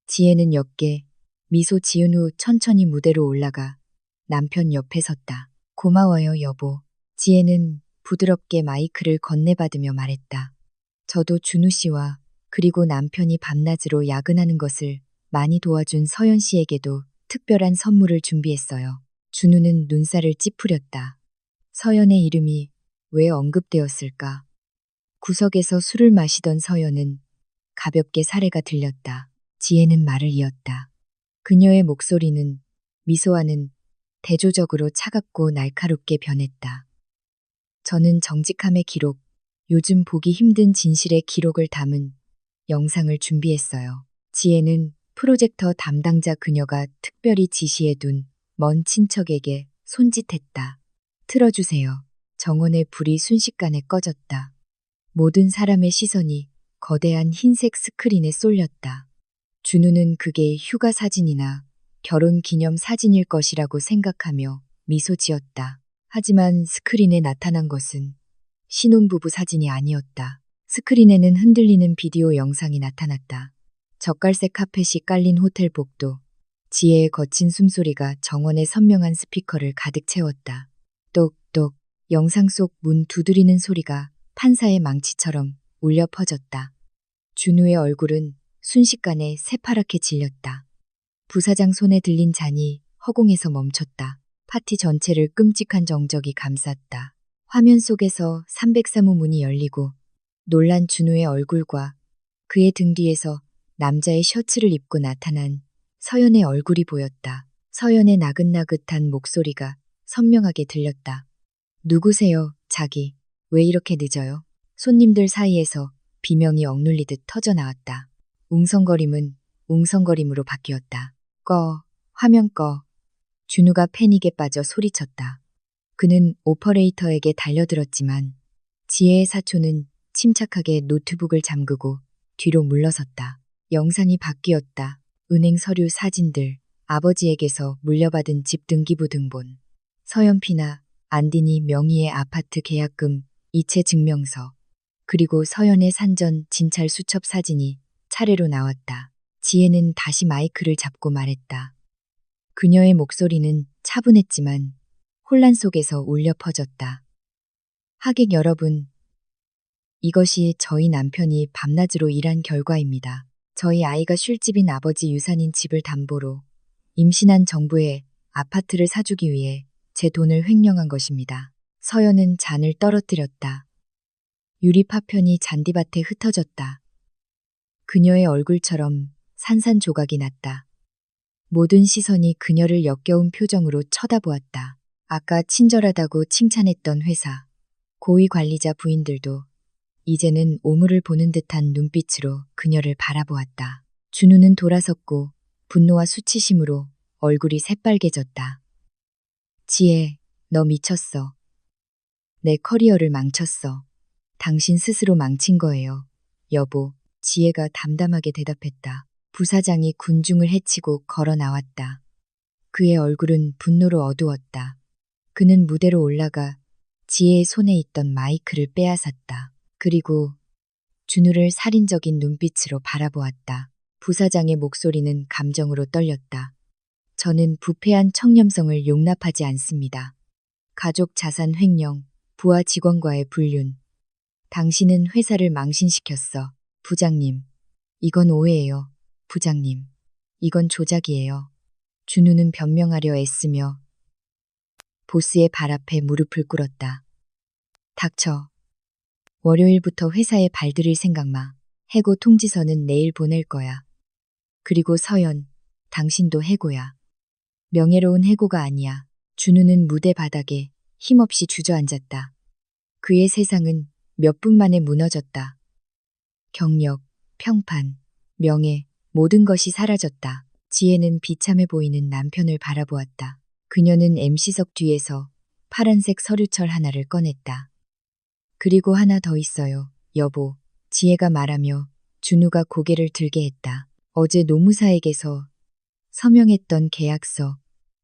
S1: 지혜는 옅게 미소 지은 후 천천히 무대로 올라가 남편 옆에 섰다. 고마워요, 여보. 지혜는 부드럽게 마이크를 건네받으며 말했다. 저도 준우 씨와 그리고 남편이 밤낮으로 야근하는 것을 많이 도와준 서연 씨에게도 특별한 선물을 준비했어요. 준우는 눈살을 찌푸렸다. 서연의 이름이 왜 언급되었을까? 구석에서 술을 마시던 서연은 가볍게 사례가 들렸다. 지혜는 말을 이었다. 그녀의 목소리는 미소와는 대조적으로 차갑고 날카롭게 변했다. 저는 정직함의 기록, 요즘 보기 힘든 진실의 기록을 담은 영상을 준비했어요. 지혜는 프로젝터 담당자 그녀가 특별히 지시해둔 먼 친척에게 손짓했다. 틀어주세요. 정원의 불이 순식간에 꺼졌다. 모든 사람의 시선이 거대한 흰색 스크린에 쏠렸다. 준우는 그게 휴가 사진이나 결혼 기념 사진일 것이라고 생각하며 미소 지었다. 하지만 스크린에 나타난 것은 신혼부부 사진이 아니었다. 스크린에는 흔들리는 비디오 영상이 나타났다. 젓갈색 카펫이 깔린 호텔 복도. 지혜의 거친 숨소리가 정원의 선명한 스피커를 가득 채웠다. 똑똑. 영상 속 문 두드리는 소리가 판사의 망치처럼 울려 퍼졌다. 준우의 얼굴은 순식간에 새파랗게 질렸다. 부사장 손에 들린 잔이 허공에서 멈췄다. 파티 전체를 끔찍한 정적이 감쌌다. 화면 속에서 303호 문이 열리고 놀란 준우의 얼굴과 그의 등 뒤에서 남자의 셔츠를 입고 나타난 서연의 얼굴이 보였다. 서연의 나긋나긋한 목소리가 선명하게 들렸다. 누구세요, 자기? 왜 이렇게 늦어요? 손님들 사이에서 비명이 억눌리듯 터져나왔다. 웅성거림은 웅성거림으로 바뀌었다. 꺼, 화면 꺼. 준우가 패닉에 빠져 소리쳤다. 그는 오퍼레이터에게 달려들었지만 지혜의 사촌은 침착하게 노트북을 잠그고 뒤로 물러섰다. 영상이 바뀌었다. 은행 서류 사진들, 아버지에게서 물려받은 집 등기부 등본, 서연피나 안디니 명의의 아파트 계약금, 이체 증명서, 그리고 서연의 산전 진찰 수첩 사진이 차례로 나왔다. 지혜는 다시 마이크를 잡고 말했다. 그녀의 목소리는 차분했지만 혼란 속에서 울려 퍼졌다. 하객 여러분, 이것이 저희 남편이 밤낮으로 일한 결과입니다. 저희 아이가 쉴집인 아버지 유산인 집을 담보로 임신한 정부에 아파트를 사주기 위해 제 돈을 횡령한 것입니다. 서연은 잔을 떨어뜨렸다. 유리 파편이 잔디밭에 흩어졌다. 그녀의 얼굴처럼 산산조각이 났다. 모든 시선이 그녀를 역겨운 표정으로 쳐다보았다. 아까 친절하다고 칭찬했던 회사, 고위 관리자 부인들도 이제는 오물을 보는 듯한 눈빛으로 그녀를 바라보았다. 준우는 돌아섰고 분노와 수치심으로 얼굴이 새빨개졌다. 지혜, 너 미쳤어. 내 커리어를 망쳤어. 당신 스스로 망친 거예요. 여보, 지혜가 담담하게 대답했다. 부사장이 군중을 해치고 걸어 나왔다. 그의 얼굴은 분노로 어두웠다. 그는 무대로 올라가 지혜의 손에 있던 마이크를 빼앗았다. 그리고 준우를 살인적인 눈빛으로 바라보았다. 부사장의 목소리는 감정으로 떨렸다. 저는 부패한 청렴성을 용납하지 않습니다. 가족 자산 횡령, 부하 직원과의 불륜. 당신은 회사를 망신시켰어. 부장님. 이건 오해예요. 부장님. 이건 조작이에요. 준우는 변명하려 애쓰며 보스의 발 앞에 무릎을 꿇었다. 닥쳐. 월요일부터 회사에 발들일 생각 마. 해고 통지서는 내일 보낼 거야. 그리고 서연, 당신도 해고야. 명예로운 해고가 아니야. 준우는 무대 바닥에 힘없이 주저앉았다. 그의 세상은 몇 분 만에 무너졌다. 경력, 평판, 명예, 모든 것이 사라졌다. 지혜는 비참해 보이는 남편을 바라보았다. 그녀는 MC석 뒤에서 파란색 서류철 하나를 꺼냈다. 그리고 하나 더 있어요, 여보. 지혜가 말하며 준우가 고개를 들게 했다. 어제 노무사에게서 서명했던 계약서,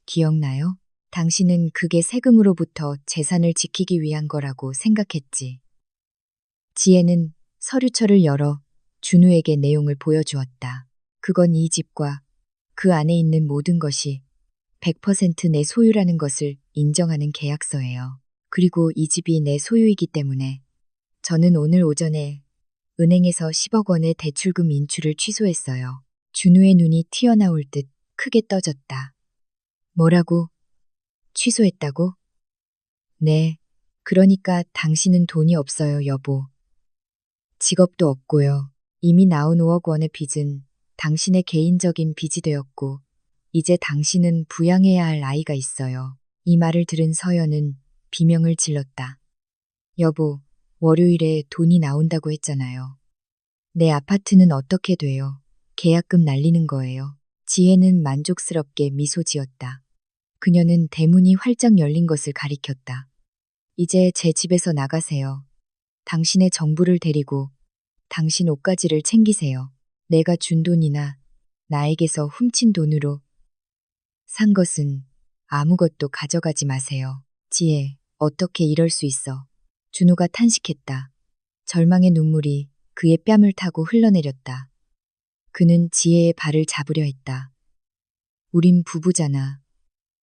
S1: 기억나요? 당신은 그게 세금으로부터 재산을 지키기 위한 거라고 생각했지. 지혜는 서류철을 열어 준우에게 내용을 보여주었다. 그건 이 집과 그 안에 있는 모든 것이 100% 내 소유라는 것을 인정하는 계약서예요. 그리고 이 집이 내 소유이기 때문에 저는 오늘 오전에 은행에서 10억 원의 대출금 인출을 취소했어요. 준우의 눈이 튀어나올 듯 크게 떠졌다. 뭐라고? 취소했다고? 네. 그러니까 당신은 돈이 없어요, 여보. 직업도 없고요. 이미 나온 5억 원의 빚은 당신의 개인적인 빚이 되었고, 이제 당신은 부양해야 할 아이가 있어요. 이 말을 들은 서연은 비명을 질렀다. 여보, 월요일에 돈이 나온다고 했잖아요. 내 아파트는 어떻게 돼요? 계약금 날리는 거예요. 지혜는 만족스럽게 미소 지었다. 그녀는 대문이 활짝 열린 것을 가리켰다. 이제 제 집에서 나가세요. 당신의 정부를 데리고 당신 옷가지를 챙기세요. 내가 준 돈이나 나에게서 훔친 돈으로 산 것은 아무것도 가져가지 마세요. 지혜, 어떻게 이럴 수 있어. 준우가 탄식했다. 절망의 눈물이 그의 뺨을 타고 흘러내렸다. 그는 지혜의 발을 잡으려 했다. 우린 부부잖아.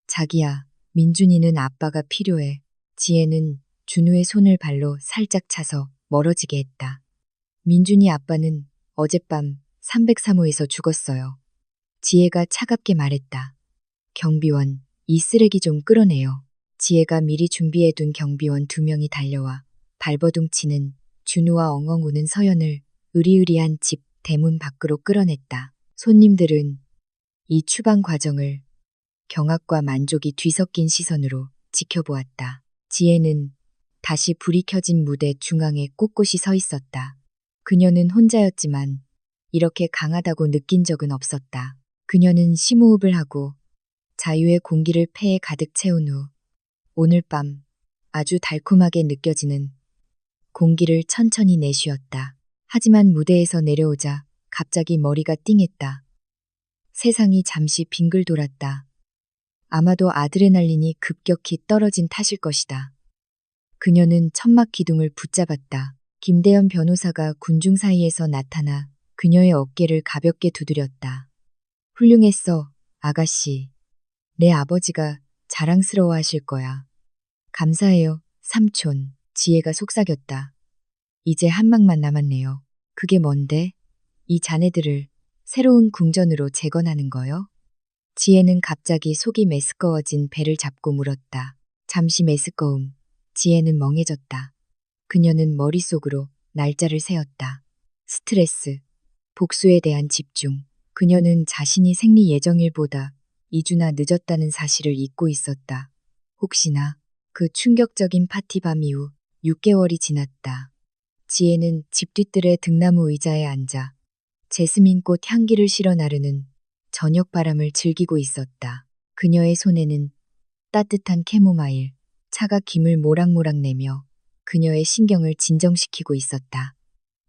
S1: 자기야, 민준이는 아빠가 필요해. 지혜는 준우의 손을 발로 살짝 차서 멀어지게 했다. 민준이 아빠는 어젯밤 303호에서 죽었어요. 지혜가 차갑게 말했다. 경비원, 이 쓰레기 좀 끌어내요. 지혜가 미리 준비해둔 경비원 2명이 달려와 발버둥치는 준우와 엉엉 우는 서연을 으리으리한 집 대문 밖으로 끌어냈다. 손님들은 이 추방 과정을 경악과 만족이 뒤섞인 시선으로 지켜보았다. 지혜는 다시 불이 켜진 무대 중앙에 꼿꼿이 서 있었다. 그녀는 혼자였지만 이렇게 강하다고 느낀 적은 없었다. 그녀는 심호흡을 하고 자유의 공기를 폐에 가득 채운 후 오늘 밤 아주 달콤하게 느껴지는 공기를 천천히 내쉬었다. 하지만 무대에서 내려오자 갑자기 머리가 띵했다. 세상이 잠시 빙글 돌았다. 아마도 아드레날린이 급격히 떨어진 탓일 것이다. 그녀는 천막 기둥을 붙잡았다. 김대현 변호사가 군중 사이에서 나타나 그녀의 어깨를 가볍게 두드렸다. 훌륭했어, 아가씨. 내 아버지가 자랑스러워 하실 거야. 감사해요, 삼촌. 지혜가 속삭였다. 이제 한 막만 남았네요. 그게 뭔데? 이 자네들을 새로운 궁전으로 재건하는 거요? 지혜는 갑자기 속이 메스꺼워진 배를 잡고 물었다. 잠시 메스꺼움. 지혜는 멍해졌다. 그녀는 머릿속으로 날짜를 세었다. 스트레스, 복수에 대한 집중. 그녀는 자신이 생리 예정일보다 2주나 늦었다는 사실을 잊고 있었다. 혹시나 그 충격적인 파티밤 이후 6개월이 지났다. 지혜는 집 뒤뜰의 등나무 의자에 앉아 제스민꽃 향기를 실어 나르는 저녁 바람을 즐기고 있었다. 그녀의 손에는 따뜻한 캐모마일, 차가 김을 모락모락 내며 그녀의 신경을 진정시키고 있었다.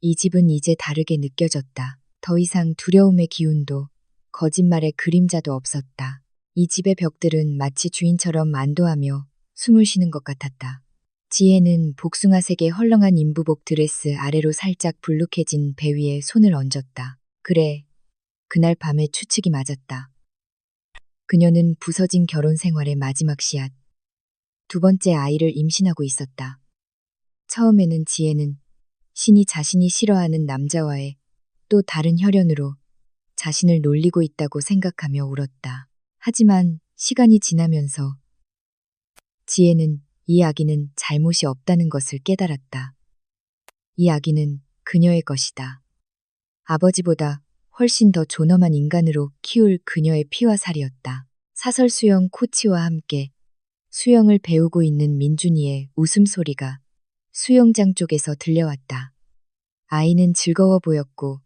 S1: 이 집은 이제 다르게 느껴졌다. 더 이상 두려움의 기운도 거짓말의 그림자도 없었다. 이 집의 벽들은 마치 주인처럼 안도하며 숨을 쉬는 것 같았다. 지혜는 복숭아색의 헐렁한 인부복 드레스 아래로 살짝 불룩해진 배 위에 손을 얹었다. 그래, 그날 밤의 추측이 맞았다. 그녀는 부서진 결혼 생활의 마지막 씨앗, 두 번째 아이를 임신하고 있었다. 처음에는 지혜는 신이 자신이 싫어하는 남자와의 또 다른 혈연으로 자신을 놀리고 있다고 생각하며 울었다. 하지만 시간이 지나면서 지혜는 이 아기는 잘못이 없다는 것을 깨달았다. 이 아기는 그녀의 것이다. 아버지보다 훨씬 더 존엄한 인간으로 키울 그녀의 피와 살이었다. 사설 수영 코치와 함께 수영을 배우고 있는 민준이의 웃음소리가 수영장 쪽에서 들려왔다. 아이는 즐거워 보였고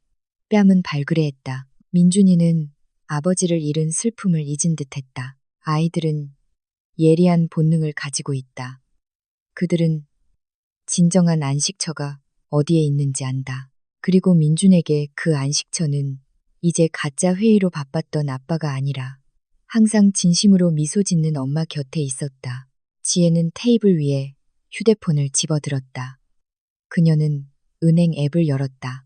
S1: 뺨은 발그레했다. 민준이는 아버지를 잃은 슬픔을 잊은 듯했다. 아이들은 예리한 본능을 가지고 있다. 그들은 진정한 안식처가 어디에 있는지 안다. 그리고 민준에게 그 안식처는 이제 가짜 회의로 바빴던 아빠가 아니라 항상 진심으로 미소 짓는 엄마 곁에 있었다. 지혜는 테이블 위에 휴대폰을 집어들었다. 그녀는 은행 앱을 열었다.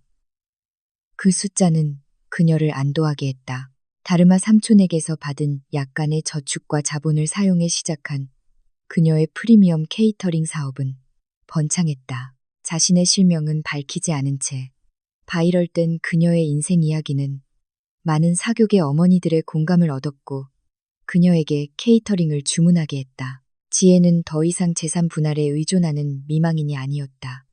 S1: 그 숫자는 그녀를 안도하게 했다. 다르마 삼촌에게서 받은 약간의 저축과 자본을 사용해 시작한 그녀의 프리미엄 케이터링 사업은 번창했다. 자신의 실명은 밝히지 않은 채 바이럴된 그녀의 인생 이야기는 많은 사교계 어머니들의 공감을 얻었고 그녀에게 케이터링을 주문하게 했다. 지혜는 더 이상 재산 분할에 의존하는 미망인이 아니었다.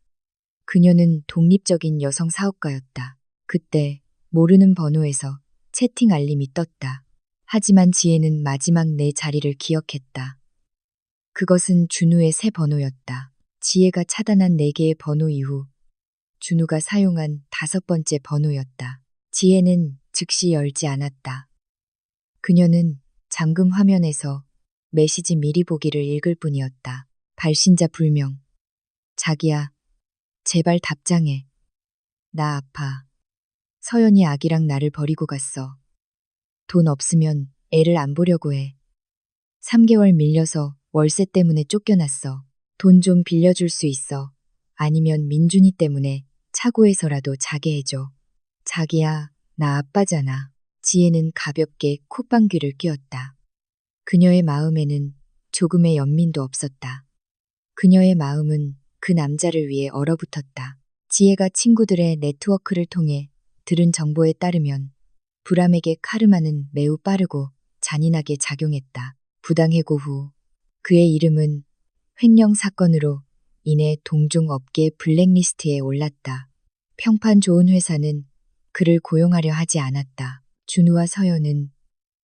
S1: 그녀는 독립적인 여성 사업가였다. 그때 모르는 번호에서 채팅 알림이 떴다. 하지만 지혜는 마지막 내 자리를 기억했다. 그것은 준우의 새 번호였다. 지혜가 차단한 4개의 번호 이후 준우가 사용한 5번째 번호였다. 지혜는 즉시 열지 않았다. 그녀는 잠금 화면에서 메시지 미리 보기를 읽을 뿐이었다. 발신자 불명. 자기야, 제발 답장해. 나 아파. 서연이 아기랑 나를 버리고 갔어. 돈 없으면 애를 안 보려고 해. 3개월 밀려서 월세 때문에 쫓겨났어. 돈 좀 빌려줄 수 있어. 아니면 민준이 때문에 차고에서라도 자게 해줘. 자기야, 나 아빠잖아. 지혜는 가볍게 콧방귀를 뀌었다. 그녀의 마음에는 조금의 연민도 없었다. 그녀의 마음은 그 남자를 위해 얼어붙었다. 지혜가 친구들의 네트워크를 통해 들은 정보에 따르면 불암에게 카르마는 매우 빠르고 잔인하게 작용했다. 부당해고 후 그의 이름은 횡령 사건으로 인해 동종업계 블랙리스트에 올랐다. 평판 좋은 회사는 그를 고용하려 하지 않았다. 준우와 서연은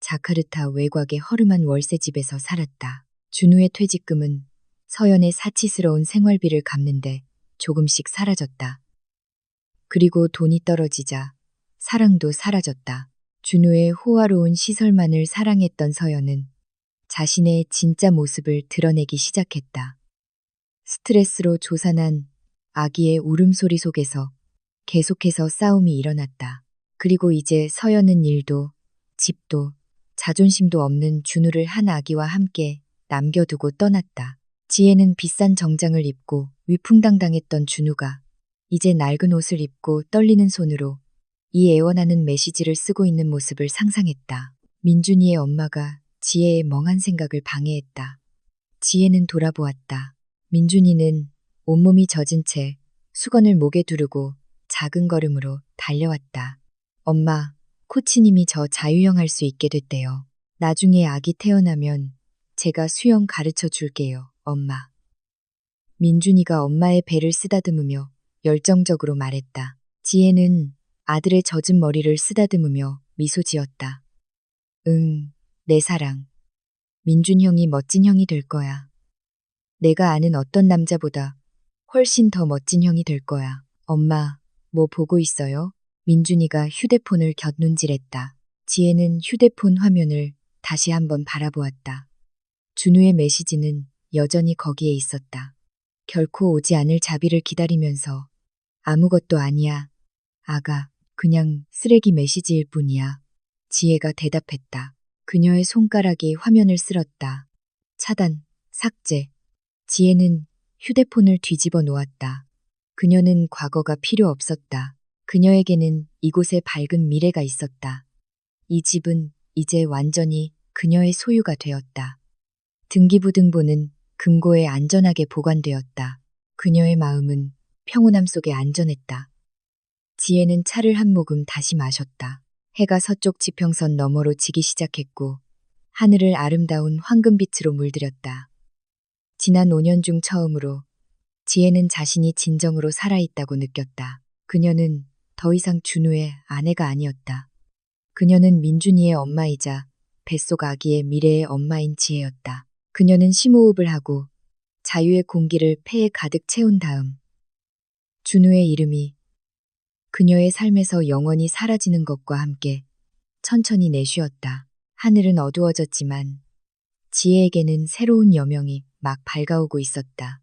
S1: 자카르타 외곽의 허름한 월세집에서 살았다. 준우의 퇴직금은 서연의 사치스러운 생활비를 갚는데 조금씩 사라졌다. 그리고 돈이 떨어지자 사랑도 사라졌다. 준우의 호화로운 시설만을 사랑했던 서연은 자신의 진짜 모습을 드러내기 시작했다. 스트레스로 조산한 아기의 울음소리 속에서 계속해서 싸움이 일어났다. 그리고 이제 서연은 일도, 집도, 자존심도 없는 준우를 한 아기와 함께 남겨두고 떠났다. 지혜는 비싼 정장을 입고 위풍당당했던 준우가 이제 낡은 옷을 입고 떨리는 손으로 이 애원하는 메시지를 쓰고 있는 모습을 상상했다. 민준이의 엄마가 지혜의 멍한 생각을 방해했다. 지혜는 돌아보았다. 민준이는 온몸이 젖은 채 수건을 목에 두르고 작은 걸음으로 달려왔다. 엄마, 코치님이 저 자유형할 수 있게 됐대요. 나중에 아기 태어나면 제가 수영 가르쳐 줄게요, 엄마. 민준이가 엄마의 배를 쓰다듬으며 열정적으로 말했다. 지혜는 아들의 젖은 머리를 쓰다듬으며 미소 지었다. 응, 내 사랑. 민준 형이 멋진 형이 될 거야. 내가 아는 어떤 남자보다 훨씬 더 멋진 형이 될 거야. 엄마, 뭐 보고 있어요? 민준이가 휴대폰을 곁눈질했다. 지혜는 휴대폰 화면을 다시 한번 바라보았다. 준우의 메시지는 여전히 거기에 있었다. 결코 오지 않을 자비를 기다리면서 아무것도 아니야. 아가, 그냥 쓰레기 메시지일 뿐이야. 지혜가 대답했다. 그녀의 손가락이 화면을 쓸었다. 차단, 삭제. 지혜는 휴대폰을 뒤집어 놓았다. 그녀는 과거가 필요 없었다. 그녀에게는 이곳에 밝은 미래가 있었다. 이 집은 이제 완전히 그녀의 소유가 되었다. 등기부등본은 금고에 안전하게 보관되었다. 그녀의 마음은 평온함 속에 안전했다. 지혜는 차를 한 모금 다시 마셨다. 해가 서쪽 지평선 너머로 지기 시작했고 하늘을 아름다운 황금빛으로 물들였다. 지난 5년 중 처음으로 지혜는 자신이 진정으로 살아있다고 느꼈다. 그녀는 더 이상 준우의 아내가 아니었다. 그녀는 민준이의 엄마이자 뱃속 아기의 미래의 엄마인 지혜였다. 그녀는 심호흡을 하고 자유의 공기를 폐에 가득 채운 다음 준우의 이름이 그녀의 삶에서 영원히 사라지는 것과 함께 천천히 내쉬었다. 하늘은 어두워졌지만 지혜에게는 새로운 여명이 막 밝아오고 있었다.